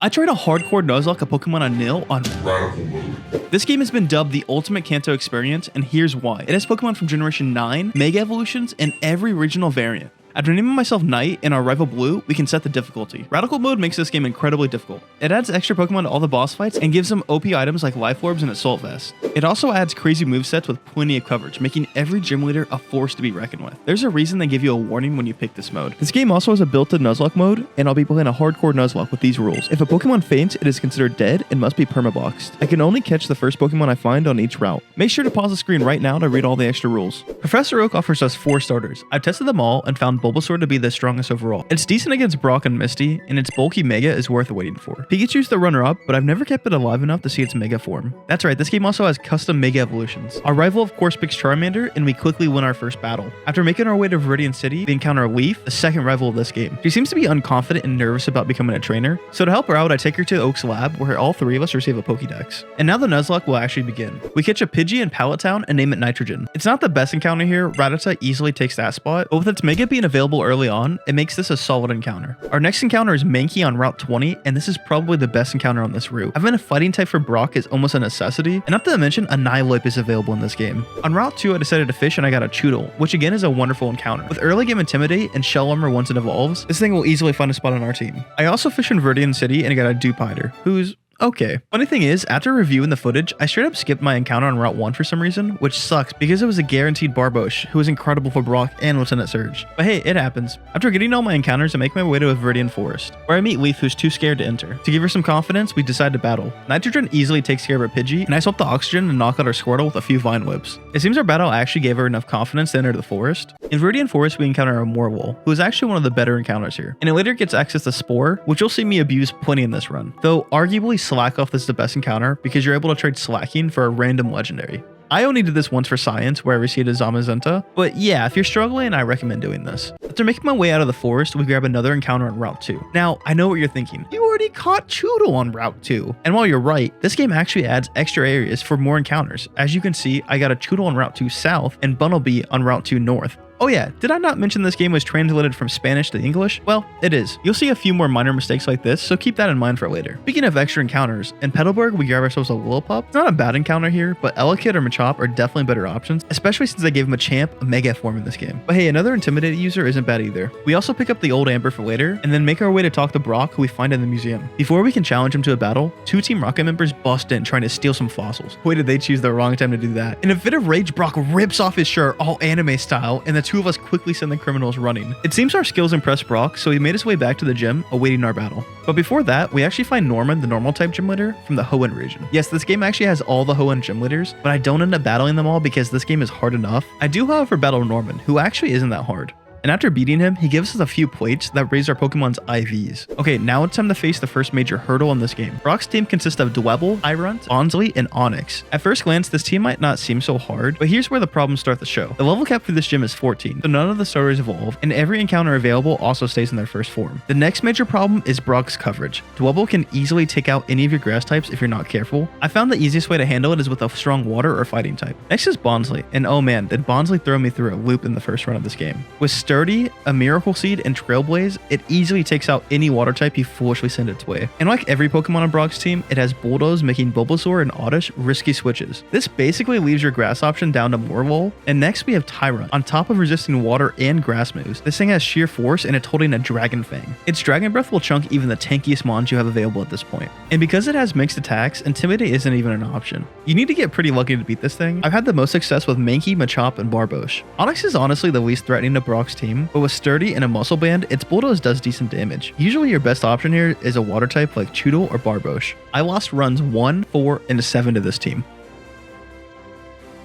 I tried a Hardcore Nuzlocke of Pokémon Anil on Radical mode. This game has been dubbed the ultimate Kanto experience, and here's why. It has Pokemon from Generation 9, Mega Evolutions, and every regional variant. After naming myself Knight and our rival Blue, we can set the difficulty. Radical mode makes this game incredibly difficult. It adds extra Pokemon to all the boss fights and gives them OP items like Life Orbs and Assault Vest. It also adds crazy movesets with plenty of coverage, making every gym leader a force to be reckoned with. There's a reason they give you a warning when you pick this mode. This game also has a built-in Nuzlocke mode, and I'll be playing a Hardcore Nuzlocke with these rules. If a Pokemon faints, it is considered dead and must be permaboxed. I can only catch the first Pokemon I find on each route. Make sure to pause the screen right now to read all the extra rules. Professor Oak offers us 4 starters. I've tested them all and found Bulbasaur to be the strongest overall. It's decent against Brock and Misty, and its bulky Mega is worth waiting for. Pikachu's the runner-up, but I've never kept it alive enough to see its Mega form. That's right, this game also has custom Mega Evolutions. Our rival of course picks Charmander, and we quickly win our first battle. After making our way to Viridian City, we encounter Leaf, the second rival of this game. She seems to be unconfident and nervous about becoming a trainer, so to help her out, I take her to Oak's lab, where all 3 of us receive a Pokédex. And now the Nuzlocke will actually begin. We catch a Pidgey in Pallet Town and name it Nitrogen. It's not the best encounter here, Rattata easily takes that spot, but with its Mega being available early on, it makes this a solid encounter. Our next encounter is Mankey on Route 20, and this is probably the best encounter on this route. Having a fighting type for Brock is almost a necessity, and not to mention Annihilape is available in this game. On Route 2, I decided to fish and I got a Choodle, which again is a wonderful encounter. With early game Intimidate and Shell Armor once it evolves, this thing will easily find a spot on our team. I also fish in Viridian City and I got a Dewpider, who's okay. Funny thing is, after reviewing the footage, I straight up skipped my encounter on Route 1 for some reason, which sucks because it was a guaranteed Barbosh, who was incredible for Brock and Lieutenant Surge. But hey, it happens. After getting all my encounters, I make my way to a Viridian Forest, where I meet Leaf, who's too scared to enter. To give her some confidence, we decide to battle. Nitrogen easily takes care of her Pidgey, and I swap the Oxygen and knock out our Squirtle with a few Vine Whips. It seems our battle actually gave her enough confidence to enter the forest. In Viridian Forest, we encounter a Morwol, who is actually one of the better encounters here, and it later gets access to Spore, which you'll see me abuse plenty in this run. Though arguably Slackoff is the best encounter because you're able to trade Slacking for a random legendary. I only did this once for science where I received a Zamazenta, but yeah, if you're struggling, I recommend doing this. After making my way out of the forest, we grab another encounter on Route 2. Now, I know what you're thinking. You already caught Choodle on Route 2. And while you're right, this game actually adds extra areas for more encounters. As you can see, I got a Choodle on Route 2 South and Bunnelby on Route 2 North. Oh yeah, did I not mention this game was translated from Spanish to English? Well, it is. You'll see a few more minor mistakes like this, so keep that in mind for later. Speaking of extra encounters, in Petalburg we grab ourselves a Lillipup. It's not a bad encounter here, but Elekid or Machop are definitely better options, especially since they gave Machamp a Mega form in this game. But hey, another Intimidated user isn't bad either. We also pick up the old Amber for later, and then make our way to talk to Brock, who we find in the museum. Before we can challenge him to a battle, 2 Team Rocket members bust in trying to steal some fossils. Boy, did they choose the wrong time to do that. In a fit of rage, Brock rips off his shirt all anime style, and the 2 of us quickly send the criminals running. It seems our skills impressed Brock, so he made his way back to the gym, awaiting our battle. But before that, we actually find Norman, the normal type gym leader, from the Hoenn region. Yes, this game actually has all the Hoenn gym leaders, but I don't end up battling them all because this game is hard enough. I do, however, battle Norman, who actually isn't that hard. And after beating him, he gives us a few plates that raise our Pokemon's IVs. Okay, now it's time to face the first major hurdle in this game. Brock's team consists of Dwebble, Tyrunt, Bonsly, and Onix. At first glance, this team might not seem so hard, but here's where the problems start to show. The level cap for this gym is 14, so none of the starters evolve, and every encounter available also stays in their first form. The next major problem is Brock's coverage. Dwebble can easily take out any of your grass types if you're not careful. I found the easiest way to handle it is with a strong water or fighting type. Next is Bonsly, and oh man, did Bonsly throw me through a loop in the first run of this game. With Sturdy, a Miracle Seed, and Trailblaze, it easily takes out any water type you foolishly send its way. And like every Pokemon on Brock's team, it has Bulldoze, making Bulbasaur and Oddish risky switches. This basically leaves your grass option down to Morwol. And next we have Tyrunt. On top of resisting water and grass moves, this thing has sheer force and it's holding a Dragon Fang. Its Dragon Breath will chunk even the tankiest mons you have available at this point. And because it has mixed attacks, Intimidate isn't even an option. You need to get pretty lucky to beat this thing. I've had the most success with Mankey, Machop, and Barbosh. Onix is honestly the least threatening to Brock's team, but with Sturdy and a Muscle Band, its Bulldoze does decent damage. Usually your best option here is a water type like Choodle or Barbosh. I lost runs 1, 4, and 7 to this team.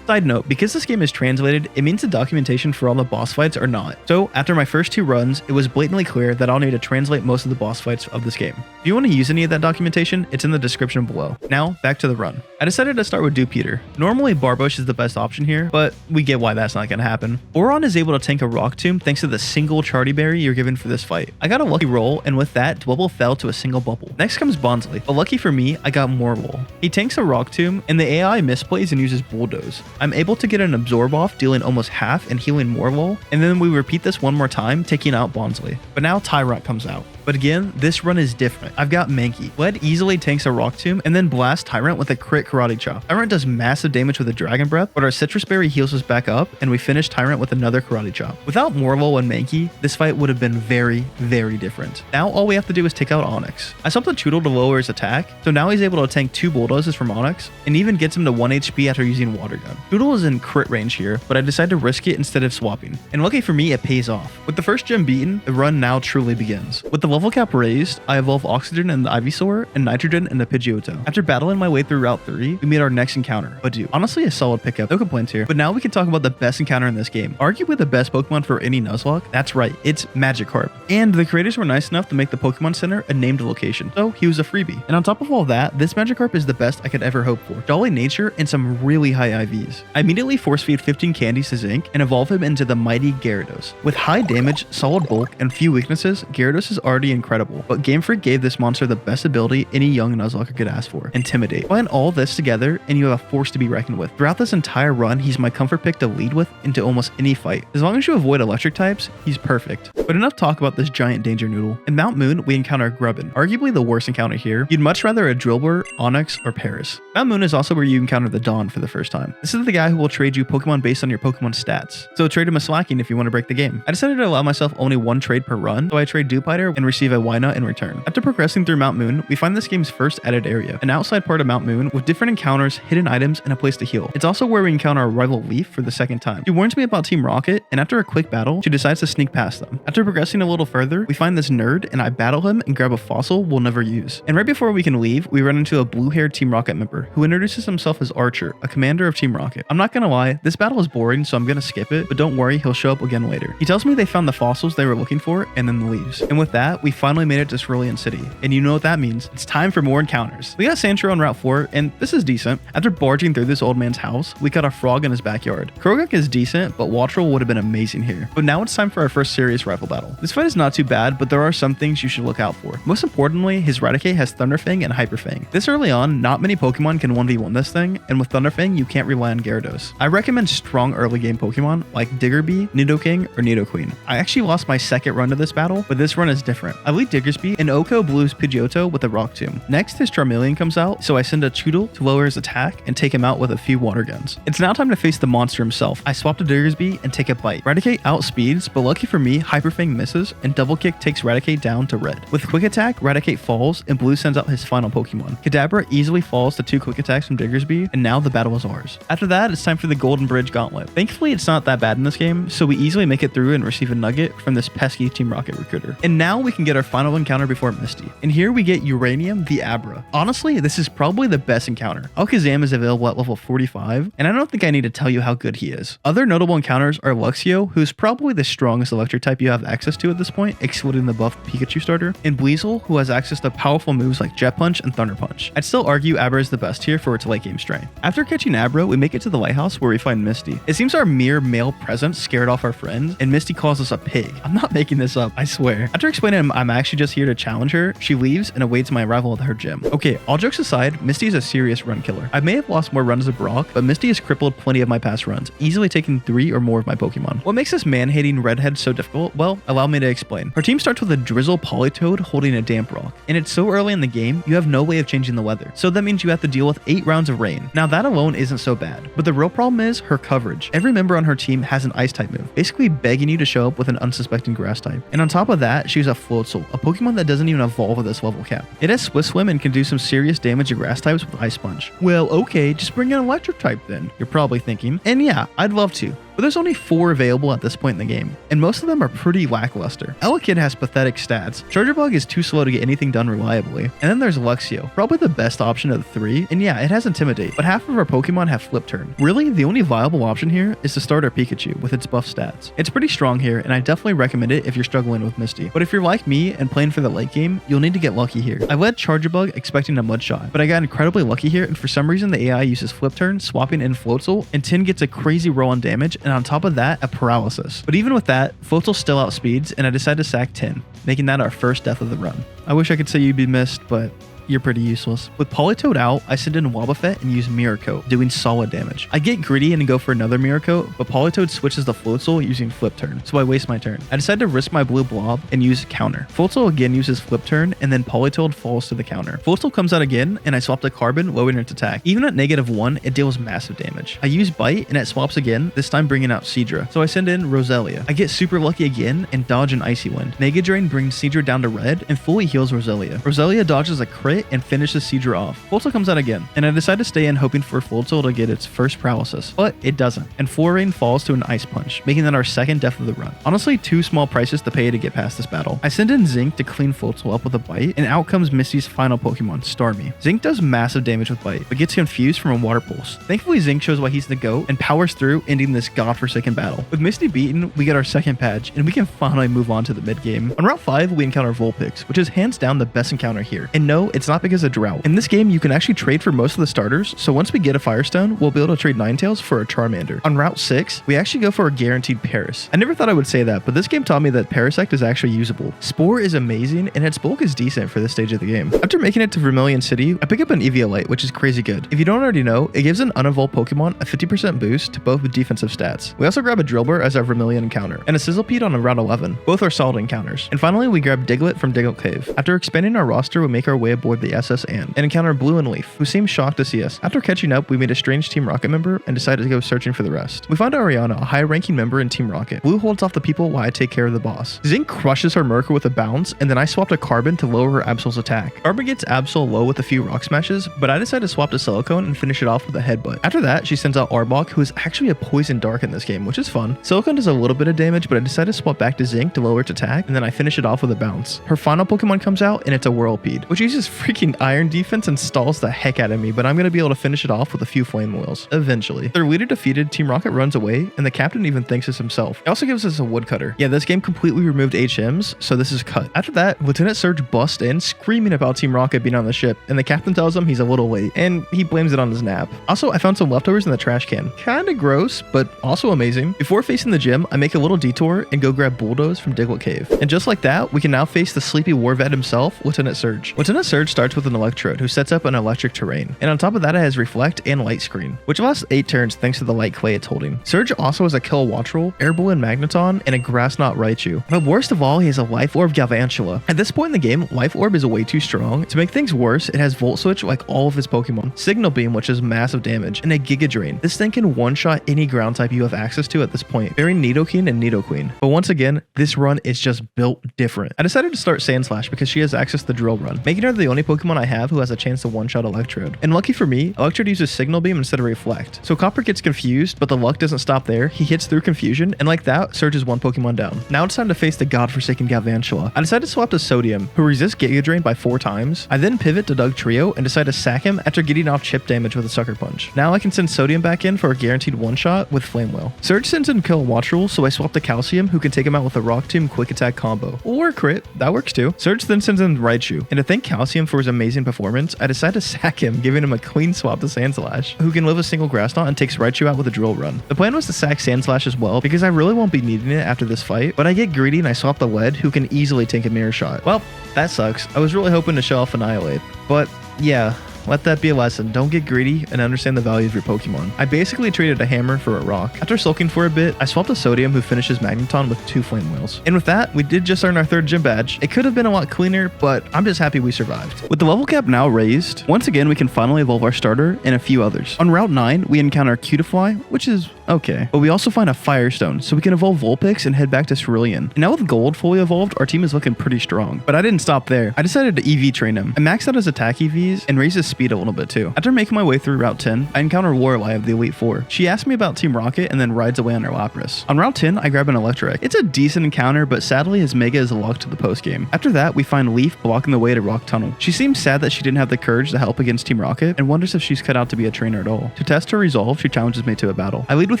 Side note, because this game is translated, it means the documentation for all the boss fights are not. So after my first 2 runs, it was blatantly clear that I'll need to translate most of the boss fights of this game. If you want to use any of that documentation, it's in the description below. Now, back to the run. I decided to start with Dewpider. Normally Barbosh is the best option here, but we get why that's not going to happen. Boron is able to tank a Rock Tomb thanks to the single Charty Berry you're given for this fight. I got a lucky roll, and with that, Dwebble fell to a single bubble. Next comes Bonsly, but lucky for me, I got Morwol. He tanks a Rock Tomb, and the AI misplays and uses Bulldoze. I'm able to get an Absorb off, dealing almost half and healing Morwol, and then we repeat this one more time, taking out Bonsly. But now Tyrunt comes out. But again, this run is different. I've got Mankey. Lead easily tanks a Rock Tomb and then blasts Tyrant with a crit Karate Chop. Tyrant does massive damage with a Dragon Breath, but our Citrus Berry heals us back up and we finish Tyrant with another Karate Chop. Without Morlo and Mankey, this fight would have been very, very different. Now all we have to do is take out Onyx. I swapped the Choodle to lower his attack, so now he's able to tank 2 Bulldozes from Onyx and even gets him to 1 HP after using Water Gun. Choodle is in crit range here, but I decided to risk it instead of swapping. And lucky for me, it pays off. With the first gym beaten, the run now truly begins. With the level cap raised, I evolve Oxygen in the Ivysaur and Nitrogen in the Pidgeotto. After battling my way through Route 3, we meet our next encounter, Badoo. Honestly, a solid pickup, no complaints here. But now we can talk about the best encounter in this game. Arguably the best Pokemon for any Nuzlocke. That's right, it's Magikarp. And the creators were nice enough to make the Pokemon Center a named location, so he was a freebie. And on top of all that, this Magikarp is the best I could ever hope for. Jolly nature and some really high IVs. I immediately force feed 15 candies to Zinc and evolve him into the mighty Gyarados. With high damage, solid bulk, and few weaknesses, Gyarados is already incredible, but Game Freak gave this monster the best ability any young Nuzlocke could ask for: Intimidate. Blend all this together and you have a force to be reckoned with. Throughout this entire run, he's my comfort pick to lead with into almost any fight. As long as you avoid electric types, he's perfect. But enough talk about this giant danger noodle. In Mount Moon, we encounter Grubbin, arguably the worst encounter here. You'd much rather a Drillbur, Onyx, or Paris. Mount Moon is also where you encounter the Dawn for the first time. This is the guy who will trade you Pokemon based on your Pokemon stats, so trade him a Slacking if you want to break the game. I decided to allow myself only 1 trade per run, so I trade Dewpider and receive a Wyna in return. After progressing through Mount Moon, we find this game's first added area, an outside part of Mount Moon with different encounters, hidden items, and a place to heal. It's also where we encounter our rival Leaf for the second time. She warns me about Team Rocket, and after a quick battle, she decides to sneak past them. After progressing a little further, we find this nerd, and I battle him and grab a fossil we'll never use. And right before we can leave, we run into a blue-haired Team Rocket member who introduces himself as Archer, a commander of Team Rocket. I'm not gonna lie, this battle is boring, so I'm gonna skip it, but don't worry, he'll show up again later. He tells me they found the fossils they were looking for and then leaves. And with that, we finally made it to Cerulean City. And you know what that means. It's time for more encounters. We got Sandshrew on Route 4, and this is decent. After barging through this old man's house, we caught a frog in his backyard. Krogak is decent, but Wattrel would have been amazing here. But now it's time for our first serious rival battle. This fight is not too bad, but there are some things you should look out for. Most importantly, his Raticate has Thunderfang and Hyperfang. This early on, not many Pokemon can 1v1 this thing, and with Thunderfang, you can't rely on Gyarados. I recommend strong early game Pokemon like Diggerbee, Nidoking, or Nidoqueen. I actually lost my second run to this battle, but this run is different. I lead Diggersby, and Oko blues Pidgeotto with a Rock Tomb. Next, his Charmeleon comes out, so I send a Choodle to lower his attack and take him out with a few Water Guns. It's now time to face the monster himself. I swap to Diggersby and take a bite. Raticate outspeeds, but lucky for me, Hyperfang misses, and Double Kick takes Raticate down to red. With Quick Attack, Raticate falls, and Blue sends out his final Pokemon. Kadabra easily falls to 2 Quick Attacks from Diggersby, and now the battle is ours. After that, it's time for the Golden Bridge Gauntlet. Thankfully, it's not that bad in this game, so we easily make it through and receive a nugget from this pesky Team Rocket recruiter. And now we can get our final encounter before Misty. And here we get Uranium the Abra. Honestly, this is probably the best encounter. Alakazam is available at level 45, and I don't think I need to tell you how good he is. Other notable encounters are Luxio, who's probably the strongest electric type you have access to at this point, excluding the buffed Pikachu starter, and Bleasel, who has access to powerful moves like Jet Punch and Thunder Punch. I'd still argue Abra is the best here for its late game strength. After catching Abra, we make it to the lighthouse where we find Misty. It seems our mere male presence scared off our friends, and Misty calls us a pig. I'm not making this up, I swear. After explaining I'm actually just here to challenge her, she leaves and awaits my arrival at her gym. Okay, all jokes aside, Misty is a serious run killer. I may have lost more runs as Brock, but Misty has crippled plenty of my past runs, easily taking 3 or more of my Pokemon. What makes this man-hating redhead so difficult? Well, allow me to explain. Her team starts with a Drizzle Politoed holding a Damp Rock, and it's so early in the game, you have no way of changing the weather. So that means you have to deal with 8 rounds of rain. Now that alone isn't so bad, but the real problem is her coverage. Every member on her team has an Ice type move, basically begging you to show up with an unsuspecting Grass type. And on top of that, she's a Floatzel, a Pokemon that doesn't even evolve at this level cap. It has Swift Swim and can do some serious damage to Grass types with Ice Punch. Well, okay, just bring an Electric type then, you're probably thinking. And yeah, I'd love to. But there's only 4 available at this point in the game, and most of them are pretty lackluster. Elekid has pathetic stats, Charjabug is too slow to get anything done reliably, and then there's Luxio, probably the best option of the 3, and yeah, it has Intimidate, but half of our Pokemon have Flip Turn. Really, the only viable option here is to start our Pikachu with its buff stats. It's pretty strong here, and I definitely recommend it if you're struggling with Misty. But if you're like me and playing for the late game, you'll need to get lucky here. I led Charjabug expecting a Mud Shot, but I got incredibly lucky here, and for some reason the AI uses Flip Turn, swapping in Floatzel, and Tin gets a crazy roll on damage, and on top of that, a paralysis. But even with that, Floatzel still outspeeds, and I decide to sack Tin, making that our first death of the run. I wish I could say you'd be missed, but you're pretty useless. With Politoed out, I send in Wobbuffet and use Mirror Coat, doing solid damage. I get greedy and go for another Mirror Coat, but Politoed switches the Floatzel using Flip Turn, so I waste my turn. I decide to risk my blue blob and use Counter. Floatzel again uses Flip Turn, and then Politoed falls to the counter. Floatzel comes out again, and I swap to Carbon, lowering its attack. Even at -1, it deals massive damage. I use Bite, and it swaps again, this time bringing out Seadra. So I send in Roselia. I get super lucky again and dodge an Icy Wind. Mega Drain brings Seadra down to red and fully heals Roselia. Roselia dodges a crit and finishes Seadra off. Floatzel comes out again, and I decide to stay in hoping for Floatzel to get its first paralysis, but it doesn't, and Florine falls to an Ice Punch, making that our second death of the run. Honestly, 2 small prices to pay to get past this battle. I send in Zinc to clean Floatzel up with a Bite, and out comes Misty's final Pokemon, Starmie. Zinc does massive damage with Bite, but gets confused from a Water Pulse. Thankfully, Zinc shows why he's the GOAT and powers through, ending this godforsaken battle. With Misty beaten, we get our second badge, and we can finally move on to the mid-game. On Route 5, we encounter Vulpix, which is hands down the best encounter here. And no, it's not because of drought. In this game, you can actually trade for most of the starters, so once we get a Firestone, we'll be able to trade Ninetales for a Charmander. On Route 6, we actually go for a guaranteed Paris. I never thought I would say that, but this game taught me that Parasect is actually usable. Spore is amazing, and its bulk is decent for this stage of the game. After making it to Vermilion City, I pick up an Eviolite, which is crazy good. If you don't already know, it gives an unevolved Pokemon a 50% boost to both with defensive stats. We also grab a Drillbur as our Vermilion encounter, and a Sizzlipede on Route 11. Both are solid encounters. And finally, we grab Diglett from Diglett Cave. After expanding our roster, we make our way aboard the SS Anne and encounter Blue and Leaf, who seem shocked to see us. After catching up, we meet a strange Team Rocket member and decide to go searching for the rest. We find Ariana, a high-ranking member in Team Rocket. Blue holds off the people while I take care of the boss. Zinc crushes her Merca with a bounce, and then I swap to Carbon to lower her Absol's attack. Carbon gets Absol low with a few Rock Smashes, but I decide to swap to Silicone and finish it off with a Headbutt. After that, she sends out Arbok, who is actually a Poison Dark in this game, which is fun. Silicone does a little bit of damage, but I decide to swap back to Zinc to lower its attack, and then I finish it off with a bounce. Her final Pokemon comes out, and it's a Whirlpeed, which uses freaking Iron Defense and stalls the heck out of me, but I'm going to be able to finish it off with a few Flame Wheels, eventually. Their leader defeated, Team Rocket runs away, and the captain even thanks us himself. He also gives us a Woodcutter. Yeah, this game completely removed HMs, so this is cut. After that, Lieutenant Surge busts in, screaming about Team Rocket being on the ship, and the captain tells him he's a little late, and he blames it on his nap. Also, I found some leftovers in the trash can. Kinda gross, but also amazing. Before facing the gym, I make a little detour and go grab Bulldoze from Diglett Cave. And just like that, we can now face the sleepy war vet himself, Lieutenant Surge. Lieutenant Surge starts with an Electrode, who sets up an electric terrain. And on top of that, it has Reflect and Light Screen, which lasts 8 turns thanks to the light clay it's holding. Surge also has a Kill Wattrel, Air Balloon Magneton, and a Grass Knot Raichu. But worst of all, he has a Life Orb Galvantula. At this point in the game, Life Orb is way too strong. To make things worse, it has Volt Switch like all of his Pokemon, Signal Beam, which is massive damage, and a Giga Drain. This thing can one-shot any ground type you have access to at this point, bearing Nidoking and Nidoqueen. But once again, this run is just built different. I decided to start Sandslash because she has access to the Drill Run, making her the only Pokemon I have who has a chance to one-shot Electrode. And lucky for me, Electrode uses Signal Beam instead of Reflect. So Copper gets confused, but the luck doesn't stop there. He hits through confusion, and like that, Surge is one Pokemon down. Now it's time to face the godforsaken Galvantula. I decided to swap to Sodium, who resists Giga Drain by 4 times. I then pivot to Doug Trio and decide to sack him after getting off chip damage with a Sucker Punch. Now I can send Sodium back in for a guaranteed one-shot with Flame Wheel. Surge sends in Kill Wattrel, so I swap to Calcium, who can take him out with a Rock Tomb Quick Attack combo. Or a crit, that works too. Surge then sends in Raichu, and to thank Calcium for his amazing performance, I decide to sack him, giving him a clean swap to Sandslash, who can live a single Grass Knot and takes Raichu out with a Drill Run. The plan was to sack Sandslash as well, because I really won't be needing it after this fight, but I get greedy and I swap the Lead, who can easily take a Mirror Shot. Well, that sucks. I was really hoping to show off Annihilate, but yeah. Let that be a lesson. Don't get greedy and understand the value of your Pokemon. I basically traded a hammer for a rock. After sulking for a bit, I swapped to Sodium, who finishes Magneton with 2 Flame Wheels. And with that, we did just earn our 3rd gym badge. It could have been a lot cleaner, but I'm just happy we survived. With the level cap now raised, once again we can finally evolve our starter and a few others. On Route 9, we encounter Cutiefly, which is okay. But we also find a Firestone, so we can evolve Vulpix and head back to Cerulean. And now with Gold fully evolved, our team is looking pretty strong. But I didn't stop there. I decided to EV train him. I maxed out his attack EVs and raised his speed a little bit too. After making my way through Route 10, I encounter Lorelei of the Elite Four. She asks me about Team Rocket and then rides away on her Lapras. On Route 10, I grab an Electrike. It's a decent encounter, but sadly his Mega is locked to the postgame. After that, we find Leaf blocking the way to Rock Tunnel. She seems sad that she didn't have the courage to help against Team Rocket and wonders if she's cut out to be a trainer at all. To test her resolve, she challenges me to a battle. I lead with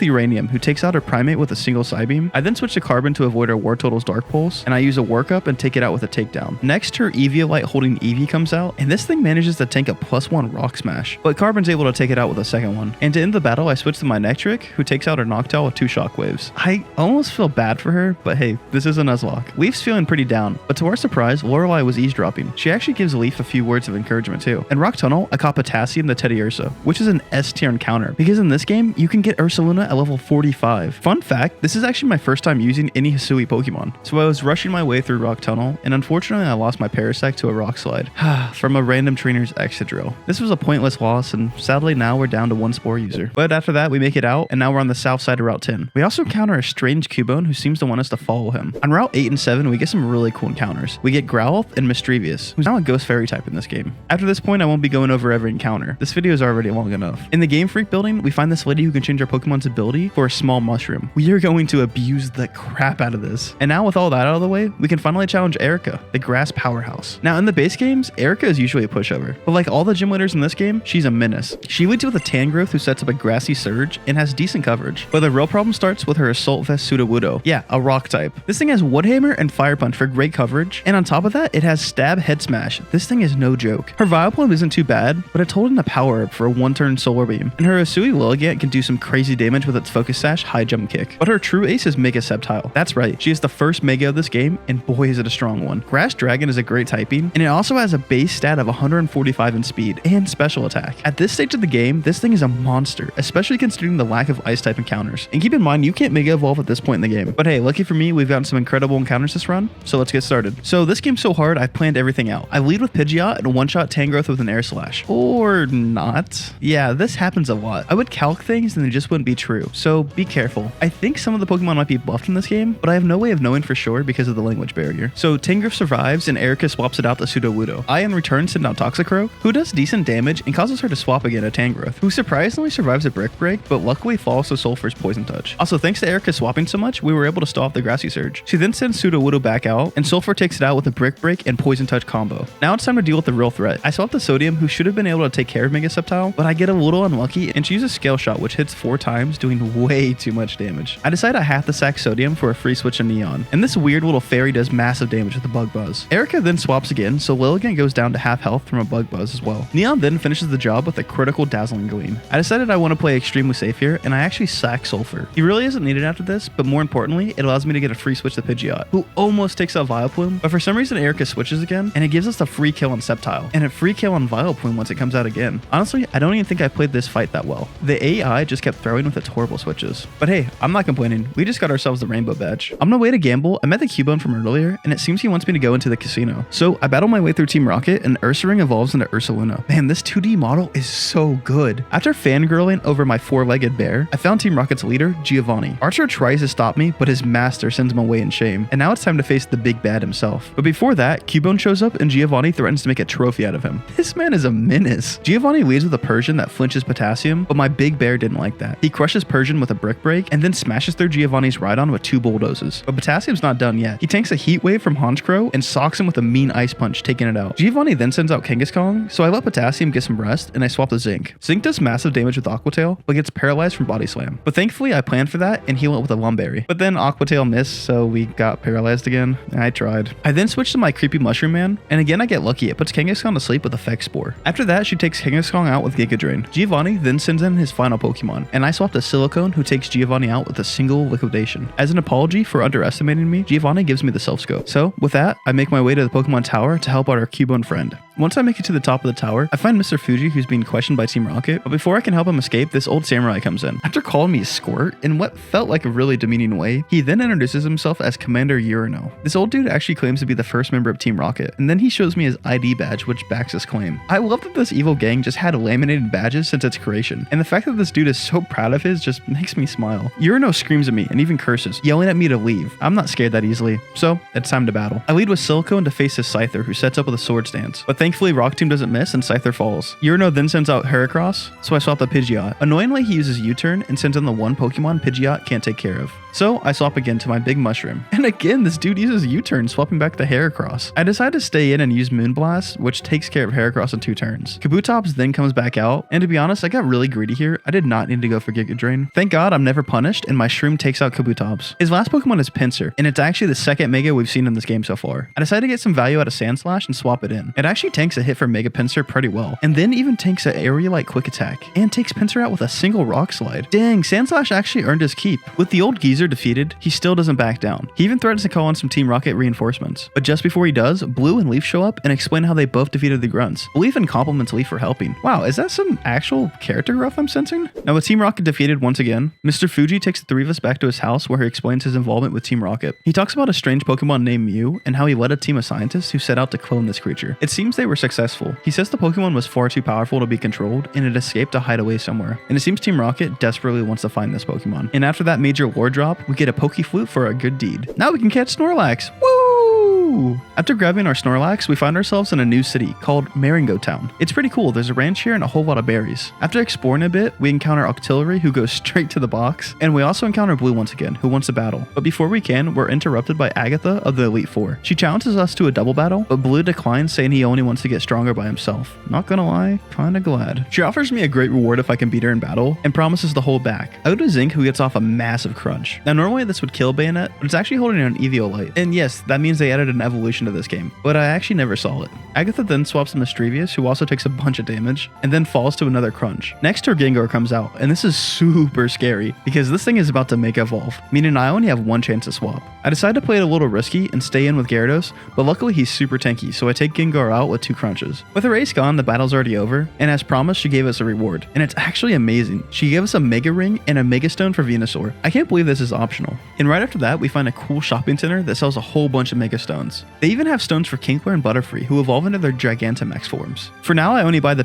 Uranium, who takes out her Primate with a single Psybeam. I then switch to Carbon to avoid her Wartortle's Dark Pulse, and I use a Workup and take it out with a Takedown. Next, her Eviolite holding Eevee comes out, and this thing manages to tank a +1 Rock Smash, but Carbon's able to take it out with a second one. And to end the battle, I switch to my Nectric, who takes out her Noctowl with 2 shockwaves. I almost feel bad for her, but hey, this is a Nuzlocke. Leaf's feeling pretty down, but to our surprise, Lorelei was eavesdropping. She actually gives Leaf a few words of encouragement too. In Rock Tunnel, I caught Potassium the Teddiursa, which is an S tier encounter, because in this game, you can get Ursaluna at level 45. Fun fact, this is actually my first time using any Hisui Pokemon. So I was rushing my way through Rock Tunnel, and unfortunately I lost my Parasect to a Rock Slide from a random trainer's Excadrill. This was a pointless loss, and sadly now we're down to 1 Spore user. But after that, we make it out, and now we're on the south side of Route 10. We also encounter a strange Cubone who seems to want us to follow him. On Route 8 and 7, we get some really cool encounters. We get Growlithe and Mischievous, who's now a Ghost Fairy type in this game. After this point, I won't be going over every encounter. This video is already long enough. In the Game Freak building, we find this lady who can change our Pokemon's ability for a small mushroom. We are going to abuse the crap out of this. And now with all that out of the way, we can finally challenge Erika, the grass powerhouse. Now in the base games, Erika is usually a pushover, but like all the gym leaders in this game, she's a menace. She leads with a Tangrowth who sets up a grassy surge and has decent coverage. But the real problem starts with her Assault Vest Sudowoodo. Yeah, a rock type. This thing has Wood Hammer and Fire Punch for great coverage, and on top of that, it has Stab Head Smash. This thing is no joke. Her Vileplume isn't too bad, but it's holding a power up for a 1-turn Solar Beam, and her Asui Lilligant can do some crazy damage with its Focus Sash High Jump Kick. But her true ace is Mega Sceptile. That's right, she is the first Mega of this game, and boy is it a strong one. Grass Dragon is a great typing, and it also has a base stat of 145 in speed and special attack. At this stage of the game, this thing is a monster, especially considering the lack of ice type encounters. And keep in mind, you can't Mega Evolve at this point in the game. But hey, lucky for me, we've gotten some incredible encounters this run, so let's get started. So this game's so hard, I've planned everything out. I lead with Pidgeot and one-shot Tangrowth with an Air Slash. Or not. Yeah, this happens a lot. I would calc things and they just wouldn't be true, so be careful. I think some of the Pokemon might be buffed in this game, but I have no way of knowing for sure because of the language barrier. So Tangrowth survives and Erika swaps it out to Sudowoodo. I in return send out Toxicroak, who does decent damage and causes her to swap again at Tangrowth, who surprisingly survives a Brick Break, but luckily falls to Sulphur's Poison Touch. Also, thanks to Erika swapping so much, we were able to stall off the Grassy Surge. She then sends Sudowoodo back out, and Sulphur takes it out with a Brick Break and Poison Touch combo. Now it's time to deal with the real threat. I swapped the Sodium, who should have been able to take care of Mega Sceptile, but I get a little unlucky and she uses Scale Shot, which hits 4 times, doing way too much damage. I decide I have to sack Sodium for a free switch of Neon, and this weird little fairy does massive damage with the Bug Buzz. Erika then swaps again, so Lilligant goes down to half health from a Bug Buzz as well. Neon then finishes the job with a critical Dazzling Gleam. I decided I want to play extremely safe here, and I actually sack Sulphur. He really isn't needed after this, but more importantly, it allows me to get a free switch to Pidgeot, who almost takes out Vileplume, but for some reason Erika switches again, and it gives us a free kill on Sceptile, and a free kill on Vileplume once it comes out again. Honestly, I don't even think I played this fight that well. The AI just kept throwing with its horrible switches. But hey, I'm not complaining. We just got ourselves the Rainbow Badge. On my way to gamble, I met the Cubone from earlier, and it seems he wants me to go into the casino. So I battle my way through Team Rocket, and Ursaring evolves into Ursaluna. Man, this 2D model is so good. After fangirling over my 4-legged bear, I found Team Rocket's leader, Giovanni. Archer tries to stop me, but his master sends him away in shame. And now it's time to face the big bad himself. But before that, Cubone shows up and Giovanni threatens to make a trophy out of him. This man is a menace. Giovanni leads with a Persian that flinches Potassium, but my big bear didn't like that. He crushes Persian with a Brick Break and then smashes through Giovanni's Rhydon with 2 bulldozes. But Potassium's not done yet. He tanks a Heat Wave from Honchkrow and socks him with a mean Ice Punch, taking it out. Giovanni then sends out Kangaskong, so I let Potassium get some rest and I swap the Zinc. Zinc does massive damage with Aqua Tail, but gets paralyzed from Body Slam. But thankfully I planned for that and heal it with a Lumberry. But then Aqua Tail missed, so we got paralyzed again. I tried. I then switched to my creepy Mushroom Man, and again I get lucky. It puts Kangaskong to sleep with Effect Spore. After that, she takes Kangaskong out with Giga Drain. Giovanni then sends in his final Pokemon, and I swapped a Silicone who takes Giovanni out with a single Liquidation. As an apology for underestimating me, Giovanni gives me the Self Scope. So with that, I make my way to the Pokemon Tower to help out our Cubone friend. Once I make it to the top of the tower, I find Mr. Fuji, who's being questioned by Team Rocket, but before I can help him escape, this old samurai comes in. After calling me a squirt in what felt like a really demeaning way, he then introduces himself as Commander Urano. This old dude actually claims to be the first member of Team Rocket, and then he shows me his ID badge, which backs his claim. I love that this evil gang just had laminated badges since its creation, and the fact that this dude is so proud of his just makes me smile. Urano screams at me and even curses, yelling at me to leave. I'm not scared that easily, so it's time to battle. I lead with Silicone to face his Scyther, who sets up with a Sword Stance, but thankfully Rock Team doesn't miss and Scyther falls. Urano then sends out Heracross, so I swap the Pidgeot. Annoyingly, he uses U-turn and sends in the one Pokemon Pidgeot can't take care of. So I swap again to my big Mushroom. And again, this dude uses U-turn, swapping back to Heracross. I decide to stay in and use Moonblast, which takes care of Heracross in 2 turns. Kabutops then comes back out, and to be honest, I got really greedy here. I did not need to go for Giga Drain. Thank God I'm never punished, and my Shroom takes out Kabutops. His last Pokemon is Pinsir, and it's actually the second Mega we've seen in this game so far. I decided to get some value out of Sandslash and swap it in. It actually tanks a hit from Mega Pinsir pretty well, and then even tanks an area-like quick attack, and takes Pinsir out with a single rock slide. Dang, Sandslash actually earned his keep. With the old geezer defeated, he still doesn't back down. He even threatens to call on some Team Rocket reinforcements. But just before he does, Blue and Leaf show up and explain how they both defeated the grunts. Blue even compliments Leaf for helping. Wow, is that some actual character growth I'm sensing? Now with Team Rocket defeated once again, Mr. Fuji takes the three of us back to his house where he explains his involvement with Team Rocket. He talks about a strange Pokemon named Mew and how he led a team of scientists who set out to clone this creature. It seems they were successful. He says the Pokemon was far too powerful to be controlled and it escaped to hide away somewhere. And it seems Team Rocket desperately wants to find this Pokemon. And after that major lore drop, we get a Pokeflute for a good deed. Now we can catch Snorlax. Woo! After grabbing our Snorlax, we find ourselves in a new city called Maringo Town. It's pretty cool. There's a ranch here and a whole lot of berries. After exploring a bit, we encounter Octillery, who goes straight to the box, and we also encounter Blue once again, who wants to battle. But before we can, we're interrupted by Agatha of the Elite Four. She challenges us to a double battle, but Blue declines, saying he only wants to get stronger by himself. Not gonna lie, kinda glad. She offers me a great reward if I can beat her in battle, and promises to hold back. I go to Zinc, who gets off a massive crunch. Now normally this would kill Bayonet, but it's actually holding an Eviolite. And yes, that means they added an evolution to this game, but I actually never saw it. Agatha then swaps to Mischievous, who also takes a bunch of damage, and then falls to another crunch. Next, her Gengar comes out, and this is super scary, because this thing is about to Mega Evolve, meaning I only have one chance to swap. I decide to play it a little risky and stay in with Gyarados, but luckily he's super tanky, so I take Gengar out with 2 crunches. With her ace gone, the battle's already over, and as promised, she gave us a reward, and it's actually amazing. She gave us a Mega Ring and a Mega Stone for Venusaur. I can't believe this is optional. And right after that, we find a cool shopping center that sells a whole bunch of Mega Stones. They even have stones for Kinkler and Butterfree, who evolve into their Gigantamax forms. For now, I only buy the